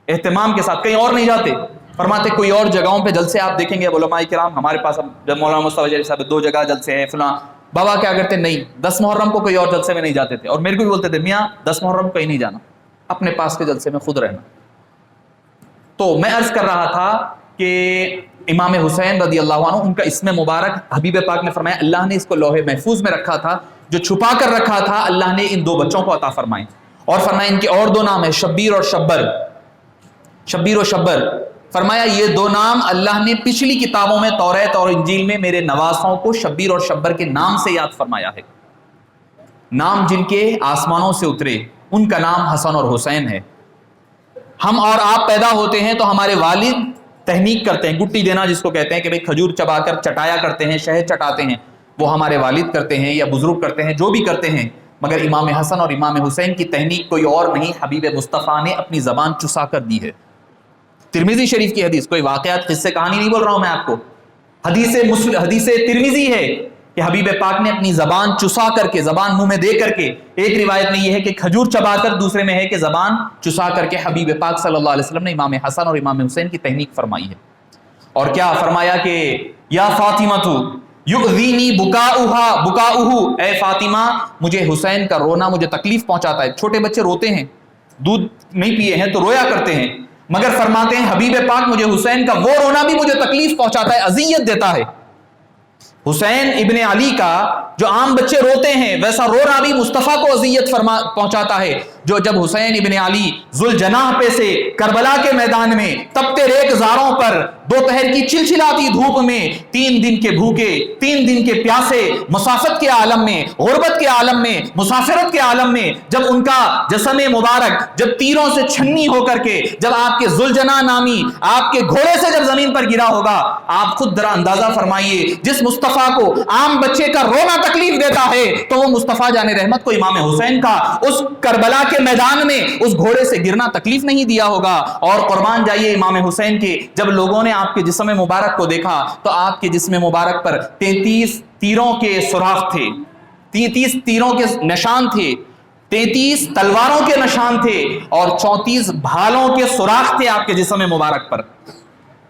Speaker 2: اہتمام کے ساتھ، کہیں اور نہیں جاتے۔ فرماتے کوئی اور جگہوں پہ جلسے آپ دیکھیں گے علماء کرام، ہمارے پاس اب جب مولانا مصطفیٰ جلیل صاحب 2 جگہ جلسے ہیں فلاں، بابا کیا کرتے؟ نہیں، 10 محرم کو کوئی اور جلسے میں نہیں جاتے تھے، اور میرے کو بھی بولتے تھے میاں 10 محرم کو کہیں نہیں جانا، اپنے پاس کے جلسے میں خود رہنا۔ تو میں عرض کر رہا تھا کہ امام حسین رضی اللہ عنہ، ان کا اسم مبارک حبیب پاک نے فرمایا اللہ نے اس کو لوح محفوظ میں رکھا تھا، جو چھپا کر رکھا تھا اللہ نے ان 2 بچوں کو عطا فرمائے، اور فرمایا ان کے اور 2 نام ہیں، شبیر اور شبر، شبیر و شبر۔ فرمایا یہ 2 نام اللہ نے پچھلی کتابوں میں توریت اور انجیل میں میرے نواسوں کو شبیر اور شبر کے نام سے یاد فرمایا ہے۔ نام جن کے آسمانوں سے اترے، ان کا نام حسن اور حسین ہے۔ ہم اور آپ پیدا ہوتے ہیں تو ہمارے والد تہنیک کرتے ہیں، گٹی دینا جس کو کہتے ہیں کہ بھئی کھجور چبا کر چٹایا کرتے ہیں، شہد چٹاتے ہیں، وہ ہمارے والد کرتے ہیں یا بزرگ کرتے ہیں، جو بھی کرتے ہیں، مگر امام حسن اور امام حسین کی تہنیک کوئی اور نہیں، حبیب مصطفیٰ نے اپنی زبان چسا کر دی ہے۔ ترمذی شریف کی حدیث، کوئی واقعات قصے کہانی نہیں بول رہا ہوں میں آپ کو، حدیث ترمذی ہے کہ حبیب پاک نے اپنی زبان چسا کر کے، زبان منہ میں دے کر کے، ایک روایت میں یہ ہے کہ کھجور چبا کر، دوسرے میں ہے کہ زبان چسا کر کے حبیب پاک صلی اللہ علیہ وسلم نے امام حسن اور امام حسین کی تہنیک فرمائی ہے۔ اور کیا فرمایا کہ یا فاطمہ یؤذینی بکاؤہ، اے فاطمہ مجھے حسین کا رونا مجھے تکلیف پہنچاتا ہے۔ چھوٹے بچے روتے ہیں، دودھ نہیں پیے ہیں تو رویا کرتے ہیں، مگر فرماتے ہیں حبیب پاک مجھے حسین کا وہ رونا بھی مجھے تکلیف پہنچاتا ہے، اذیت دیتا ہے۔ حسین ابن علی کا جو عام بچے روتے ہیں ویسا رونا بھی مصطفیٰ کو اذیت پہنچاتا ہے۔ جو جب حسین ابن علی ذوالجناح پہ سے کربلا کے میدان میں تپتے ریگ زاروں پر دوپہر کی چلچلاتی دھوپ میں 3 دن کے بھوکے 3 دن کے پیاسے مسافت کے عالم میں، غربت کے عالم میں، مسافرت کے عالم میں، جب ان کا جسم مبارک جب تیروں سے چھنی ہو کر کے جب آپ کے ذوالجناح نامی آپ کے گھوڑے سے جب زمین پر گرا ہوگا، آپ خود ذرا اندازہ فرمائیے جس مصطفیٰ کو عام بچے کا رونا تکلیف دیتا ہے تو وہ مصطفیٰ جان رحمت کو امام حسین کا اس کربلا کے میدان میں اس گھوڑے سے گرنا تکلیف نہیں دیا ہوگا۔ اور قربان جائیے امام حسین کے، جب لوگوں نے آپ کے جسم مبارک کو دیکھا تو آپ کے جسم مبارک پر 33 تیروں کے سوراخ تھے، 33 تیروں کے نشان تھے، 33 تلواروں کے نشان تھے اور 34 بھالوں کے سوراخ تھے آپ کے جسم مبارک پر۔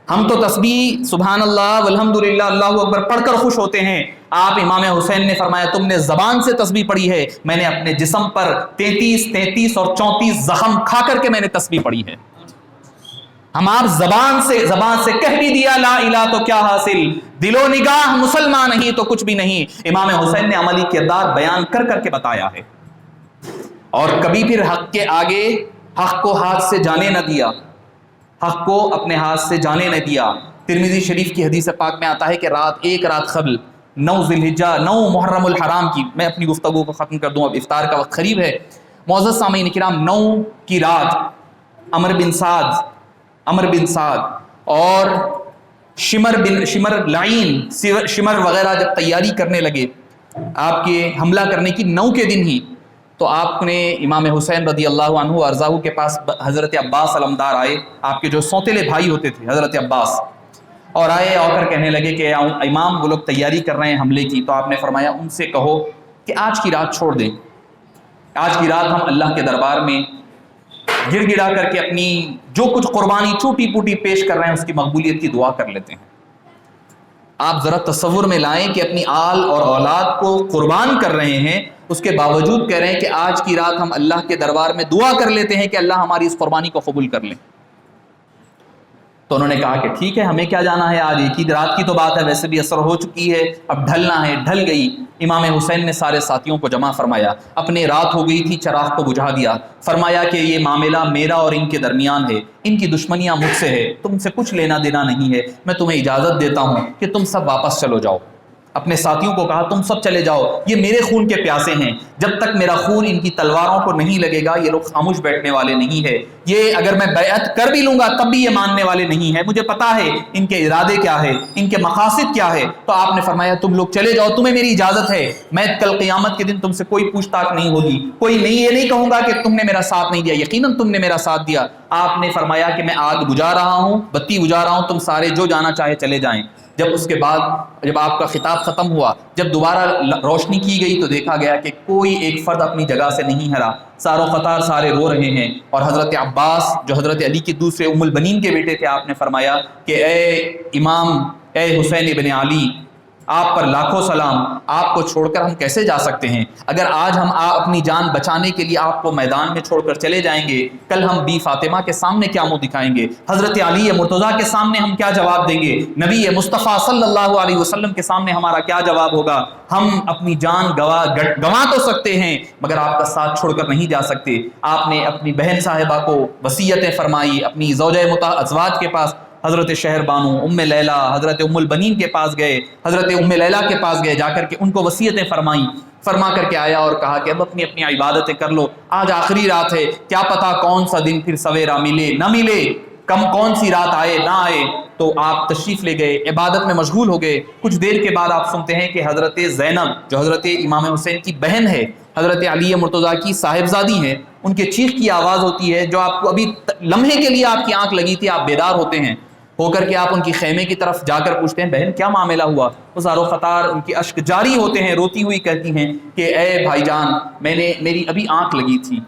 Speaker 2: ہم تو تسبیح سبحان اللہ والحمدللہ اللہ اکبر پڑھ کر خوش ہوتے ہیں، آپ امام حسین نے فرمایا تم نے زبان سے تسبیح پڑھی ہے، میں نے اپنے جسم پر 33 اور 34 زخم کھا کر کے میں نے تسبیح پڑھی ہے۔ ہم آپ زبان سے کہہ بھی دیا لا الہ تو کیا حاصل، دل و نگاہ مسلمان نہیں تو کچھ بھی نہیں۔ امام حسین نے عملی کردار بیان کر کر کے بتایا ہے، اور کبھی پھر حق کے آگے حق کو ہاتھ سے جانے نہ دیا، حق کو اپنے ہاتھ سے جانے نہ دیا۔ ترمذی شریف کی حدیث پاک میں آتا ہے کہ ایک رات قبل 9 ذی الحجہ 9 محرم الحرام کی، میں اپنی گفتگو کو ختم کر دوں، اب افطار کا وقت قریب ہے۔ معزز سامعین کرام، 9 کی رات عمر بن سعد اور شمر لعین شمر وغیرہ جب تیاری کرنے لگے آپ کے حملہ کرنے کی 9 کے دن ہی، تو آپ نے امام حسین رضی اللہ عنہ ارضاہ کے پاس حضرت عباس علمدار آئے، آپ کے جو سوتیلے بھائی ہوتے تھے حضرت عباس، اور آئے اور کر کہنے لگے کہ امام وہ لوگ تیاری کر رہے ہیں حملے کی، تو آپ نے فرمایا ان سے کہو کہ آج کی رات چھوڑ دیں، آج کی رات ہم اللہ کے دربار میں گڑ گڑا کر کے اپنی جو کچھ قربانی چھوٹی پوٹی پیش کر رہے ہیں اس کی مقبولیت کی دعا کر لیتے ہیں۔ آپ ذرا تصور میں لائیں کہ اپنی آل اور اولاد کو قربان کر رہے ہیں، اس کے باوجود کہہ رہے ہیں کہ آج کی رات ہم اللہ کے دربار میں دعا کر لیتے ہیں کہ اللہ ہماری اس قربانی کو قبول کر لیں۔ تو انہوں نے کہا کہ ٹھیک ہے، ہمیں کیا جانا ہے، آج ایک ہی رات کی تو بات ہے، ویسے بھی عصر ہو چکی ہے، اب ڈھلنا ہے، ڈھل گئی۔ امام حسین نے سارے ساتھیوں کو جمع فرمایا، اپنے رات ہو گئی تھی چراغ کو بجھا دیا، فرمایا کہ یہ معاملہ میرا اور ان کے درمیان ہے، ان کی دشمنیاں مجھ سے ہے، تم سے کچھ لینا دینا نہیں ہے، میں تمہیں اجازت دیتا ہوں کہ تم سب واپس چلو جاؤ۔ اپنے ساتھیوں کو کہا تم سب چلے جاؤ، یہ میرے خون کے پیاسے ہیں، جب تک میرا خون ان کی تلواروں کو نہیں لگے گا یہ لوگ خاموش بیٹھنے والے نہیں ہے، یہ اگر میں بیعت کر بھی لوں گا تب بھی یہ ماننے والے نہیں ہے، مجھے پتا ہے ان کے ارادے کیا ہے، ان کے مقاصد کیا ہے۔ تو آپ نے فرمایا تم لوگ چلے جاؤ، تمہیں میری اجازت ہے، میں کل قیامت کے دن تم سے کوئی پوچھ تاچھ نہیں ہوگی، کوئی نہیں یہ نہیں کہوں گا کہ تم نے میرا ساتھ نہیں دیا، یقیناً تم نے میرا ساتھ دیا۔ آپ نے فرمایا کہ میں آگ بجھا رہا ہوں، بتی بجھا رہا ہوں، تم سارے جو جانا چاہے چلے جائیں۔ جب اس کے بعد جب آپ کا خطاب ختم ہوا، جب دوبارہ روشنی کی گئی تو دیکھا گیا کہ کوئی ایک فرد اپنی جگہ سے نہیں ہلا، ساروں قطار سارے رو رہے ہیں۔ اور حضرت عباس جو حضرت علی کے دوسرے ام البنین کے بیٹے تھے، آپ نے فرمایا کہ اے امام، اے حسین ابن علی، آپ پر لاکھوں سلام، آپ کو چھوڑ کر ہم کیسے جا سکتے ہیں؟ اگر آج ہم اپنی جان بچانے کے لیے آپ کو میدان میں چھوڑ کر چلے جائیں گے، کل ہم بی فاطمہ کے سامنے کیا منہ دکھائیں گے؟ حضرت علی مرتضیٰ کے سامنے ہم کیا جواب دیں گے؟ نبی مصطفیٰ صلی اللہ علیہ وسلم کے سامنے ہمارا کیا جواب ہوگا؟ ہم اپنی جان گنوا تو سکتے ہیں مگر آپ کا ساتھ چھوڑ کر نہیں جا سکتے۔ آپ نے اپنی بہن صاحبہ کو وصیتیں فرمائی، اپنی زوجہ ازواج کے پاس حضرت شہر بانو ام لیلہ، حضرت ام البنین کے پاس گئے، حضرت ام لیلہ کے پاس گئے، جا کر کے ان کو وصیتیں فرمائیں، فرما کر کے آیا اور کہا کہ اب اپنی اپنی عبادتیں کر لو، آج آخری رات ہے، کیا پتا کون سا دن پھر سویرا ملے نہ ملے، کون سی رات آئے نہ آئے۔ تو آپ تشریف لے گئے، عبادت میں مشغول ہو گئے۔ کچھ دیر کے بعد آپ سنتے ہیں کہ حضرت زینب جو حضرت امام حسین کی بہن ہے، حضرت علی مرتضیٰ کی صاحبزادی ہیں، ان کے چیخ کی آواز ہوتی ہے جو آپ کو ابھی لمحے کے لیے آپ کی آنکھ لگی تھی، آپ بیدار ہوتے ہیں، ہو کر کے آپ ان کی خیمے کی طرف جا کر پوچھتے ہیں بہن کیا معاملہ ہوا؟ وہ زارو خطار ان کی اشک جاری ہوتے ہیں، روتی ہوئی کہتی ہیں کہ اے بھائی جان، میری ابھی آنکھ لگی تھی،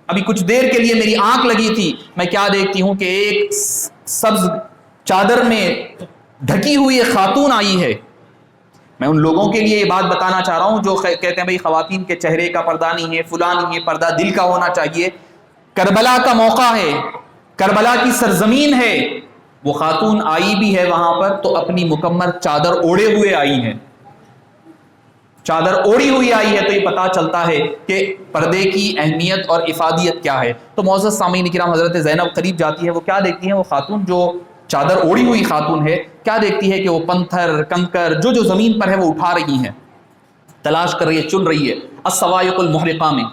Speaker 2: ابھی کچھ دیر کے لیے میری آنکھ لگی تھی، میں کیا دیکھتی ہوں کہ ایک سبز چادر میں ڈھکی ہوئی ایک خاتون آئی ہے. میں ان لوگوں کے لیے یہ بات بتانا چاہ رہا ہوں جو کہتے ہیں بھائی خواتین کے چہرے کا پردہ نہیں ہے، فلاں نہیں ہے، پردہ دل کا ہونا چاہیے. کربلا کا موقع ہے، کربلا کی سرزمین ہے، وہ خاتون آئی بھی ہے وہاں پر تو اپنی مکمل چادر اوڑے ہوئے آئی ہے، چادر اوڑی ہوئی آئی ہے. تو یہ پتا چلتا ہے کہ پردے کی اہمیت اور افادیت کیا ہے. تو معزز سامعین کرام، حضرت زینب قریب جاتی ہے، وہ کیا دیکھتی ہیں؟ وہ خاتون جو چادر اوڑی ہوئی خاتون ہے، کیا دیکھتی ہے کہ وہ پتھر کنکر جو زمین پر ہے وہ اٹھا رہی ہیں، تلاش کر رہی ہے، چن رہی ہے. الصواعق المحرقہ میں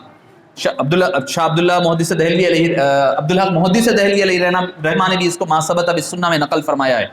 Speaker 2: شاہ عبداللہ محدث دہلوی علیہ عبدالحق محدث دہلوی علیہ رحمہ نے بھی اس کو ما ثبت بالسنہ میں نقل فرمایا ہے.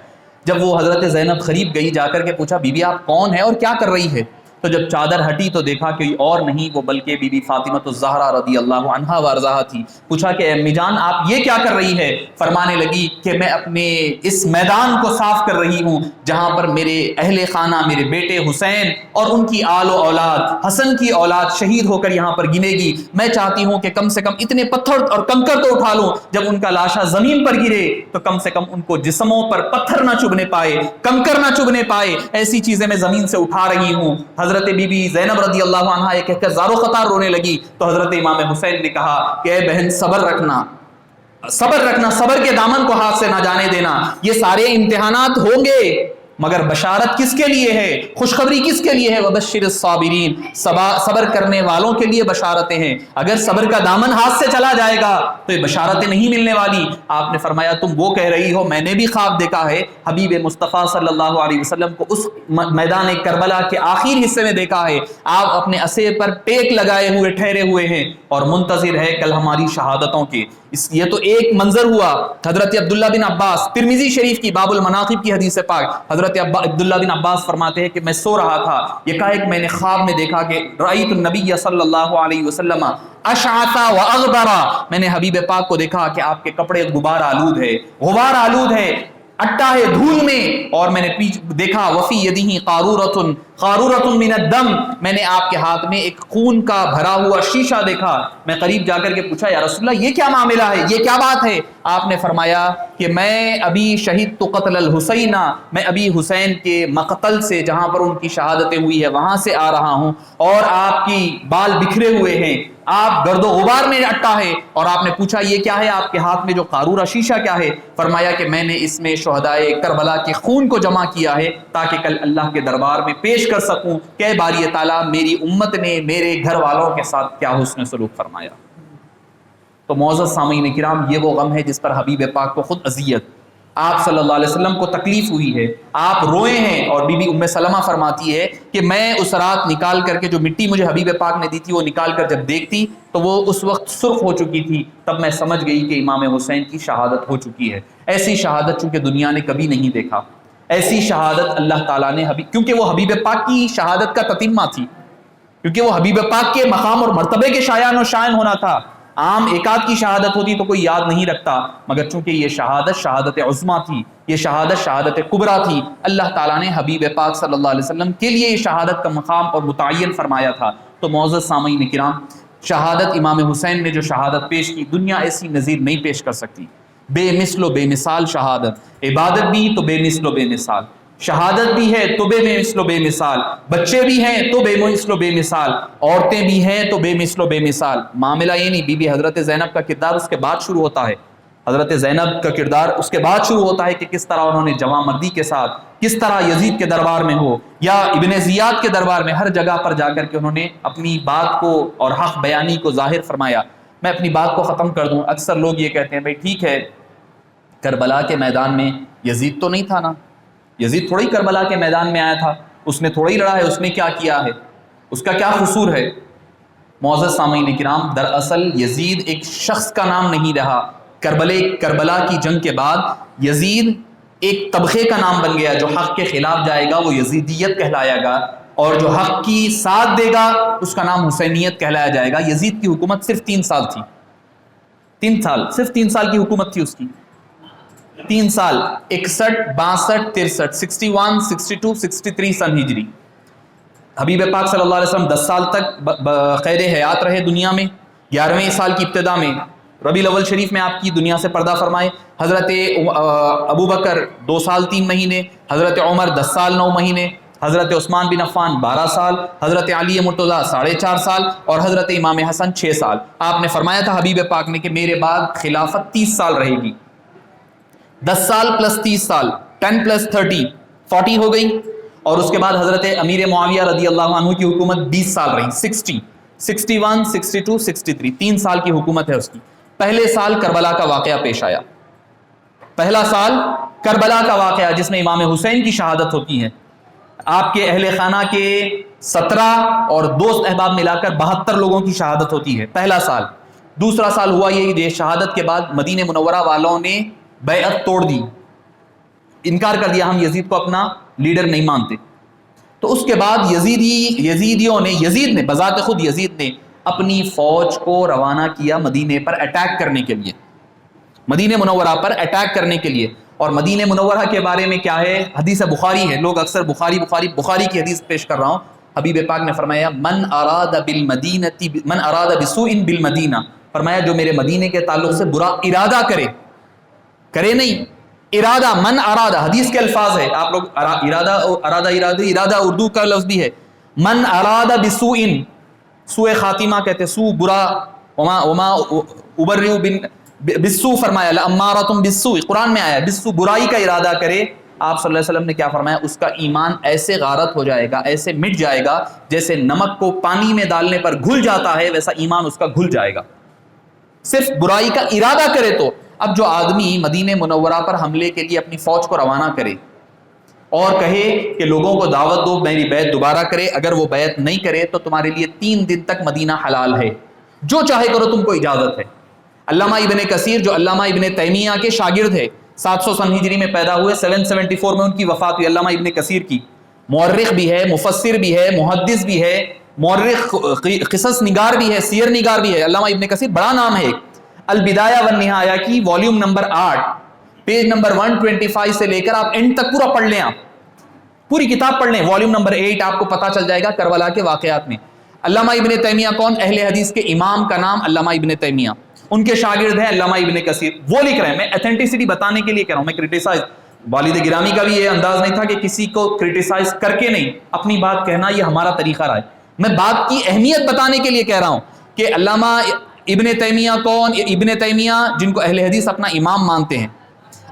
Speaker 2: جب وہ حضرت زینب قریب گئی، جا کر کے پوچھا بی بی آپ کون ہیں اور کیا کر رہی ہے؟ تو جب چادر ہٹی تو دیکھا کہ اور نہیں وہ بلکہ بی بی فاطمہ الزہرا رضی اللہ عنہا وارضاہا تھی. پوچھا کہ امی جان آپ یہ کیا کر رہی ہے؟ فرمانے لگی کہ میں اپنے اس میدان کو صاف کر رہی ہوں جہاں پر میرے اہل خانہ، میرے بیٹے حسین اور ان کی آل و اولاد، حسن کی اولاد شہید ہو کر یہاں پر گنے گی. میں چاہتی ہوں کہ کم سے کم اتنے پتھر اور کنکر تو اٹھا لوں، جب ان کا لاشا زمین پر گرے تو کم سے کم ان کو جسموں پر پتھر نہ چبھنے پائے، کنکر نہ چبھنے پائے. ایسی چیزیں میں زمین سے اٹھا رہی ہوں. حضرت بی بی زینب رضی اللہ عنہا یہ کہہ کر زارو قطار رونے لگی. تو حضرت امام حسین نے کہا کہ اے بہن صبر رکھنا، صبر رکھنا، صبر کے دامن کو ہاتھ سے نہ جانے دینا. یہ سارے امتحانات ہوں گے مگر بشارت کس کے لیے ہے؟ خوشخبری کس کے لیے ہے؟ وبشر الصابرین، صبر کرنے والوں کے لیے بشارتیں ہیں. اگر صبر کا دامن ہاتھ سے چلا جائے گا تو یہ بشارتیں نہیں ملنے والی. آپ نے فرمایا تم وہ کہہ رہی ہو، میں نے بھی خواب دیکھا ہے، حبیب مصطفیٰ صلی اللہ علیہ وسلم کو اس میدان کربلا کے آخری حصے میں دیکھا ہے. آپ اپنے اسے پر ٹیک لگائے ہوئے ٹھہرے ہوئے ہیں اور منتظر ہے کل ہماری شہادتوں کے. یہ تو ایک منظر ہوا. حضرت عبداللہ بن عباس، ترمذی شریف کی باب المناقب کی حدیث پاک، حضرت عبداللہ بن عباس فرماتے ہیں کہ میں سو رہا تھا، یکایک میں نے خواب میں دیکھا کہ رأیت النبی صلی اللہ علیہ وسلم اشعث واغبرا، میں نے حبیب پاک کو دیکھا کہ آپ کے کپڑے غبار آلود ہے، غبار آلود ہے، اٹا ہے دھول میں. اور میں نے دیکھا وفی یدہ قارورۃ من الدم، میں نے آپ کے ہاتھ میں ایک خون کا بھرا ہوا شیشہ دیکھا. میں قریب جا کر کے پوچھا یا رسول اللہ یہ کیا معاملہ ہے، یہ کیا بات ہے؟ آپ نے فرمایا کہ میں ابھی شہدت قتل الحسین، میں ابھی حسین کے مقتل سے جہاں پر ان کی شہادتیں ہوئی ہے وہاں سے آ رہا ہوں، اور آپ کی بال بکھرے ہوئے ہیں، آپ گرد و غبار میں اٹا ہے. اور آپ نے پوچھا یہ کیا ہے آپ کے ہاتھ میں جو قارورہ شیشہ کیا ہے؟ فرمایا کہ میں نے اس میں شہدائے کربلا کے خون کو جمع کیا ہے تاکہ کل اللہ کے دربار میں پیش کر سکوں کہ اے باری تعالیٰ میری امت نے میرے گھر والوں کے ساتھ کیا حسن سلوک فرمایا. تو معزز سامعین کرام، یہ وہ غم ہے جس پر حبیب پاک کو خود اذیت، آپ صلی اللہ علیہ وسلم کو تکلیف ہوئی ہے، آپ روئے ہیں. اور بی بی ام سلمہ فرماتی ہے کہ میں اس رات نکال کر کے جو مٹی مجھے حبیب پاک نے دی تھی وہ نکال کر جب دیکھتی تو وہ اس وقت سرخ ہو چکی تھی. تب میں سمجھ گئی کہ امام حسین کی شہادت ہو چکی ہے. ایسی شہادت چونکہ دنیا نے کبھی نہیں دیکھا، ایسی شہادت اللہ تعالیٰ نے کیونکہ وہ حبیب پاک کی شہادت کا تتمہ تھی، کیونکہ وہ حبیب پاک کے مقام اور مرتبے کے شایان و شائن ہونا تھا. عام ایک آدھ کی شہادت ہوتی تو کوئی یاد نہیں رکھتا، مگر چونکہ یہ شہادت شہادت عظمیٰ تھی، یہ شہادت شہادت کبریٰ تھی، اللہ تعالیٰ نے حبیب پاک صلی اللہ علیہ وسلم کے لیے یہ شہادت کا مقام اور متعین فرمایا تھا. تو معزز سامعین کرام، شہادت امام حسین نے جو شہادت پیش کی دنیا ایسی نظیر نہیں پیش کر سکتی. بے مثل و بے مثال شہادت، عبادت بھی تو بے مثل و بے مثال، شہادت بھی ہے تو بے مثل و بے مثال، بچے بھی ہیں تو بے مثل و بے مثال، عورتیں بھی ہیں تو بے مثل و بے مثال. معاملہ یہ نہیں، بی بی حضرت زینب کا کردار اس کے بعد شروع ہوتا ہے. حضرت زینب کا کردار اس کے بعد شروع ہوتا ہے کہ کس طرح انہوں نے جواں مردی کے ساتھ، کس طرح یزید کے دربار میں ہو یا ابن زیاد کے دربار میں، ہر جگہ پر جا کر کے انہوں نے اپنی بات کو اور حق بیانی کو ظاہر فرمایا. میں اپنی بات کو ختم کر دوں. اکثر لوگ یہ کہتے ہیں بھائی ٹھیک ہے کربلا کے میدان میں یزید تو نہیں تھا نا، یزید تھوڑی کربلا کے میدان میں آیا تھا، اس نے تھوڑی لڑا ہے، اس نے کیا کیا ہے، اس کا کیا قصور ہے؟ معزز سامعین کرام، دراصل یزید ایک شخص کا نام نہیں رہا. کربلا کی جنگ کے بعد یزید ایک طبقے کا نام بن گیا. جو حق کے خلاف جائے گا وہ یزیدیت کہلایا گا، اور جو حق کی ساتھ دے گا اس کا نام حسینیت کہلایا جائے گا. یزید کی حکومت صرف 3 سال تھی، 3 سال، صرف 3 سال کی حکومت تھی اس کی. 3 سال، 61 62 63 61 62 63 سن ہجری. حبیب پاک صلی اللہ علیہ وسلم 10 سال تک قید حیات رہے دنیا میں. 11ویں سال کی ابتدا میں ربیع الاول شریف میں آپ کی دنیا سے پردہ فرمائے. حضرت ابو بکر 2 سال 3 مہینے, حضرت عمر 10 سال 9 مہینے, حضرت عثمان بن عفان 12 سال, حضرت علی مرتضیٰ 4.5 سال اور حضرت امام حسن 6 سال. آپ نے فرمایا تھا حبیب پاک نے کہ میرے بعد خلافت 30 سال رہے گی. 10 سال پلس 30 سال 10 پلس 30 40 ہو گئی. اور اس کے بعد حضرت امیر معاویہ رضی اللہ عنہ کی حکومت 20 سال رہی. 60 61 62 63 3 سال کی حکومت ہے اس کی. پہلے سال کربلا کا واقعہ پیش آیا. پہلا سال کربلا کا واقعہ جس میں امام حسین کی شہادت ہوتی ہے. آپ کے اہل خانہ کے 17 اور دوست احباب ملا کر 72 لوگوں کی شہادت ہوتی ہے. پہلا سال. دوسرا سال ہوا یہ شہادت کے بعد مدینہ منورہ والوں نے بیعت توڑ دی, انکار کر دیا, ہم یزید کو اپنا لیڈر نہیں مانتے. تو اس کے بعد یزیدیوں نے, یزید نے بذات خود یزید نے اپنی فوج کو روانہ کیا مدینے پر اٹیک کرنے کے لیے, مدینہ منورہ پر اٹیک کرنے کے لیے. اور مدینہ منورہ کے بارے میں کیا ہے, حدیث بخاری ہے. لوگ اکثر بخاری کی حدیث پیش کر رہا ہوں. حبیب پاک نے فرمایا من اراد بسوء بالمدینہ, فرمایا جو میرے مدینے کے تعلق سے برا ارادہ کرے نہیں, ارادہ من ارادہ حدیث کے الفاظ ہے. آپ لوگ ارادہ اردو کا لفظ بھی ہے. من اراد بسوء, سوء خاتمہ کہتے, سوء برا, وما ابرئ بالسوء فرمایا لامارۃ بالسوء, قرآن میں آیا بالسوء برائی کا ارادہ کرے. آپ صلی اللہ علیہ وسلم نے کیا فرمایا, اس کا ایمان ایسے غارت ہو جائے گا, ایسے مٹ جائے گا جیسے نمک کو پانی میں ڈالنے پر گھل جاتا ہے, ویسا ایمان اس کا گھل جائے گا. صرف برائی کا ارادہ کرے تو. اب جو آدمی مدینہ منورہ پر حملے کے لیے اپنی فوج کو روانہ کرے اور کہے کہ لوگوں کو دعوت دو, میری بیعت دوبارہ کرے, اگر وہ بیعت نہیں کرے تو تمہارے لیے 3 دن تک مدینہ حلال ہے, جو چاہے کرو, تم کو اجازت ہے. علامہ ابن کثیر جو علامہ ابن تیمیہ کے شاگرد ہے, 700 سن ہجری میں پیدا ہوئے, 774 میں ان کی وفات ہوئی. علامہ ابن کثیر کی مورخ بھی ہے, مفسر بھی ہے, محدث بھی ہے, مورخ قصص نگار بھی ہے, سیر نگار بھی ہے. علامہ ابن کثیر بڑا نام ہے. البدایہ والنہایہ کی والیوم نمبر 8 پیج نمبر 125 سے لے کر آپ اینڈ تک پورا پڑھ لیں, آپ پوری کتاب پڑھ لیں. والیوم نمبر 8 آپ کو پتا چل جائے گا کربلا کے واقعات میں. علامہ ابن تیمیہ کون, اہل حدیث کے امام کا نام علامہ ابن تیمیہ, ان کے شاگرد ہیں علامہ ابن کثیر. وہ لکھ رہے ہیں, میں ایتھینٹسٹی بتانے کے لیے کہہ رہا ہوں, میں کرٹیسائز, والد گرامی کا بھی یہ انداز نہیں تھا کہ کسی کو کرٹیسائز کر کے نہیں, اپنی بات کہنا یہ ہمارا طریقہ رہا ہے. میں بات کی اہمیت بتانے کے لیے کہہ رہا ہوں کہ علامہ ابن تیمیہ کون, ابن تیمیہ جن کو اہل حدیث اپنا امام مانتے ہیں,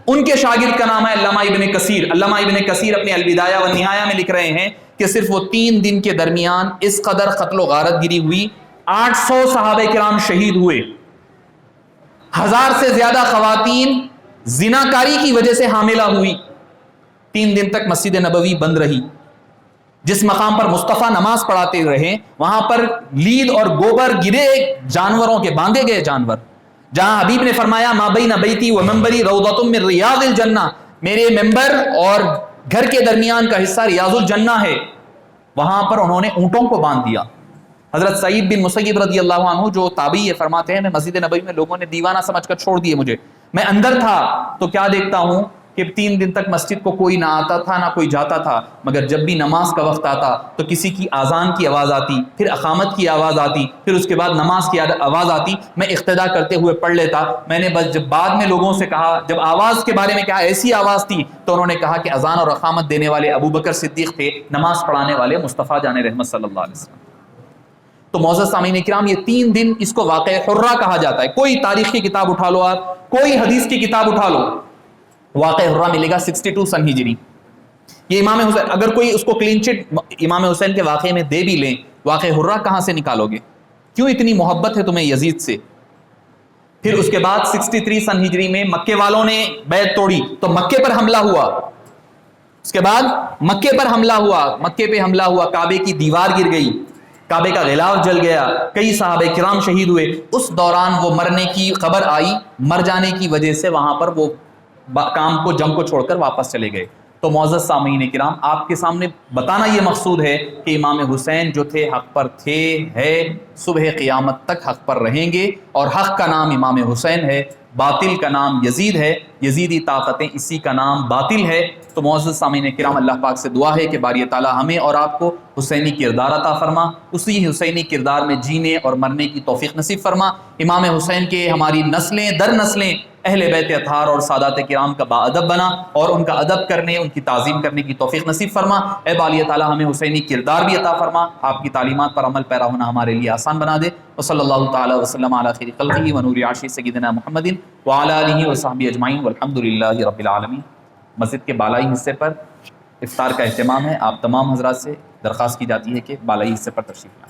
Speaker 2: ان کے شاگرد کا نام ہے علامہ ابن کثیر. علامہ ابن کثیر اپنے البدایہ والنہایہ میں لکھ رہے ہیں کہ صرف وہ 3 دن کے درمیان اس قدر قتل و غارت گری ہوئی, 800 صحابہ کرام شہید ہوئے, 1000 سے زیادہ خواتین زناکاری کی وجہ سے حاملہ ہوئی. 3 دن تک مسجد نبوی بند رہی. جس مقام پر مصطفیٰ نماز پڑھاتے رہے وہاں پر لید اور گوبر گرے جانوروں کے, باندھے گئے جانور. جہاں حبیب نے فرمایا ما بین بیتی و منبری روضۃ من ریاض الجنہ, میرے ممبر اور گھر کے درمیان کا حصہ ریاض الجنہ ہے, وہاں پر انہوں نے اونٹوں کو باندھ دیا. حضرت سعید بن مسیب رضی اللہ عنہ جو تابعی ہے فرماتے ہیں, میں مسجد نبوی میں لوگوں نے دیوانہ سمجھ کر چھوڑ دیے مجھے, میں اندر تھا تو کیا دیکھتا ہوں کہ 3 دن تک مسجد کو کوئی نہ آتا تھا نہ کوئی جاتا تھا, مگر جب بھی نماز کا وقت آتا تو کسی کی اذان کی آواز آتی, پھر اقامت کی آواز آتی, پھر اس کے بعد نماز کی آواز آتی, میں اقتدا کرتے ہوئے پڑھ لیتا. میں نے بس جب بعد میں لوگوں سے کہا, جب آواز کے بارے میں کہا ایسی آواز تھی, تو انہوں نے کہا کہ اذان اور اقامت دینے والے ابو بکر صدیق تھے, نماز پڑھانے والے مصطفیٰ جان رحمت صلی اللہ علیہ وسلم. تو معزز سامعین کرام, یہ 3 دن اس کو واقعہ حرہ کہا جاتا ہے. کوئی تاریخ کی کتاب اٹھا لو, آپ کوئی حدیث کی کتاب اٹھا لو, واقعہ حرہ ملے گا 62 سن ہجری. یہ امام حسین, اگر کوئی اس کو کلین چٹ امام حسین کے واقعے میں دے بھی لیں, واقعہ حرہ کہاں سے نکالو گے؟ کیوں اتنی محبت ہے تمہیں یزید سے؟ پھر اس کے بعد 63 سن ہجری میں مکے والوں نے بیعت توڑی تو مکے پر حملہ ہوا. اس کے بعد مکے پر حملہ ہوا, مکے پہ حملہ ہوا, کعبے کی دیوار گر گئی, کعبے کا غلاف جل گیا, کئی صحابہ کرام شہید ہوئے. اس دوران وہ مرنے کی خبر آئی, مر جانے کی وجہ سے وہاں پر وہ کام کو, جنگ کو چھوڑ کر واپس چلے گئے. تو معزز سامعین کرام, آپ کے سامنے بتانا یہ مقصود ہے کہ امام حسین جو تھے حق پر تھے, ہے, صبح قیامت تک حق پر رہیں گے, اور حق کا نام امام حسین ہے, باطل کا نام یزید ہے, یزیدی طاقتیں اسی کا نام باطل ہے. تو معزز سامعین کرام، اللہ پاک سے دعا ہے کہ باری تعالیٰ ہمیں اور آپ کو حسینی کردار عطا فرما، اسی حسینی کردار میں جینے اور مرنے کی توفیق نصیب فرما۔ امام حسین کے ہماری نسلیں در نسلیں اہل بیت اطہار اور سادات کرام کا باادب بنا، اور ان کا ادب کرنے، ان کی تعظیم کرنے کی توفیق نصیب فرما۔ اے بالی تعالیٰ ہمیں حسینی کردار بھی عطا فرما، آپ کی تعلیمات پر عمل پیرا ہونا ہمارے لیے آسان بنا دے۔ وصلی اللہ تعالیٰ وسلم علی خیر خلقہ ونور عرشہ سیدنا محمد وعلی آلہ وصحبہ اجمعین والحمد للہ رب العالمین۔ مسجد کے بالائی حصے پر افطار کا اہتمام ہے، آپ تمام حضرات سے درخواست کی جاتی ہے کہ بالائی حصے پر تشریف لائیں۔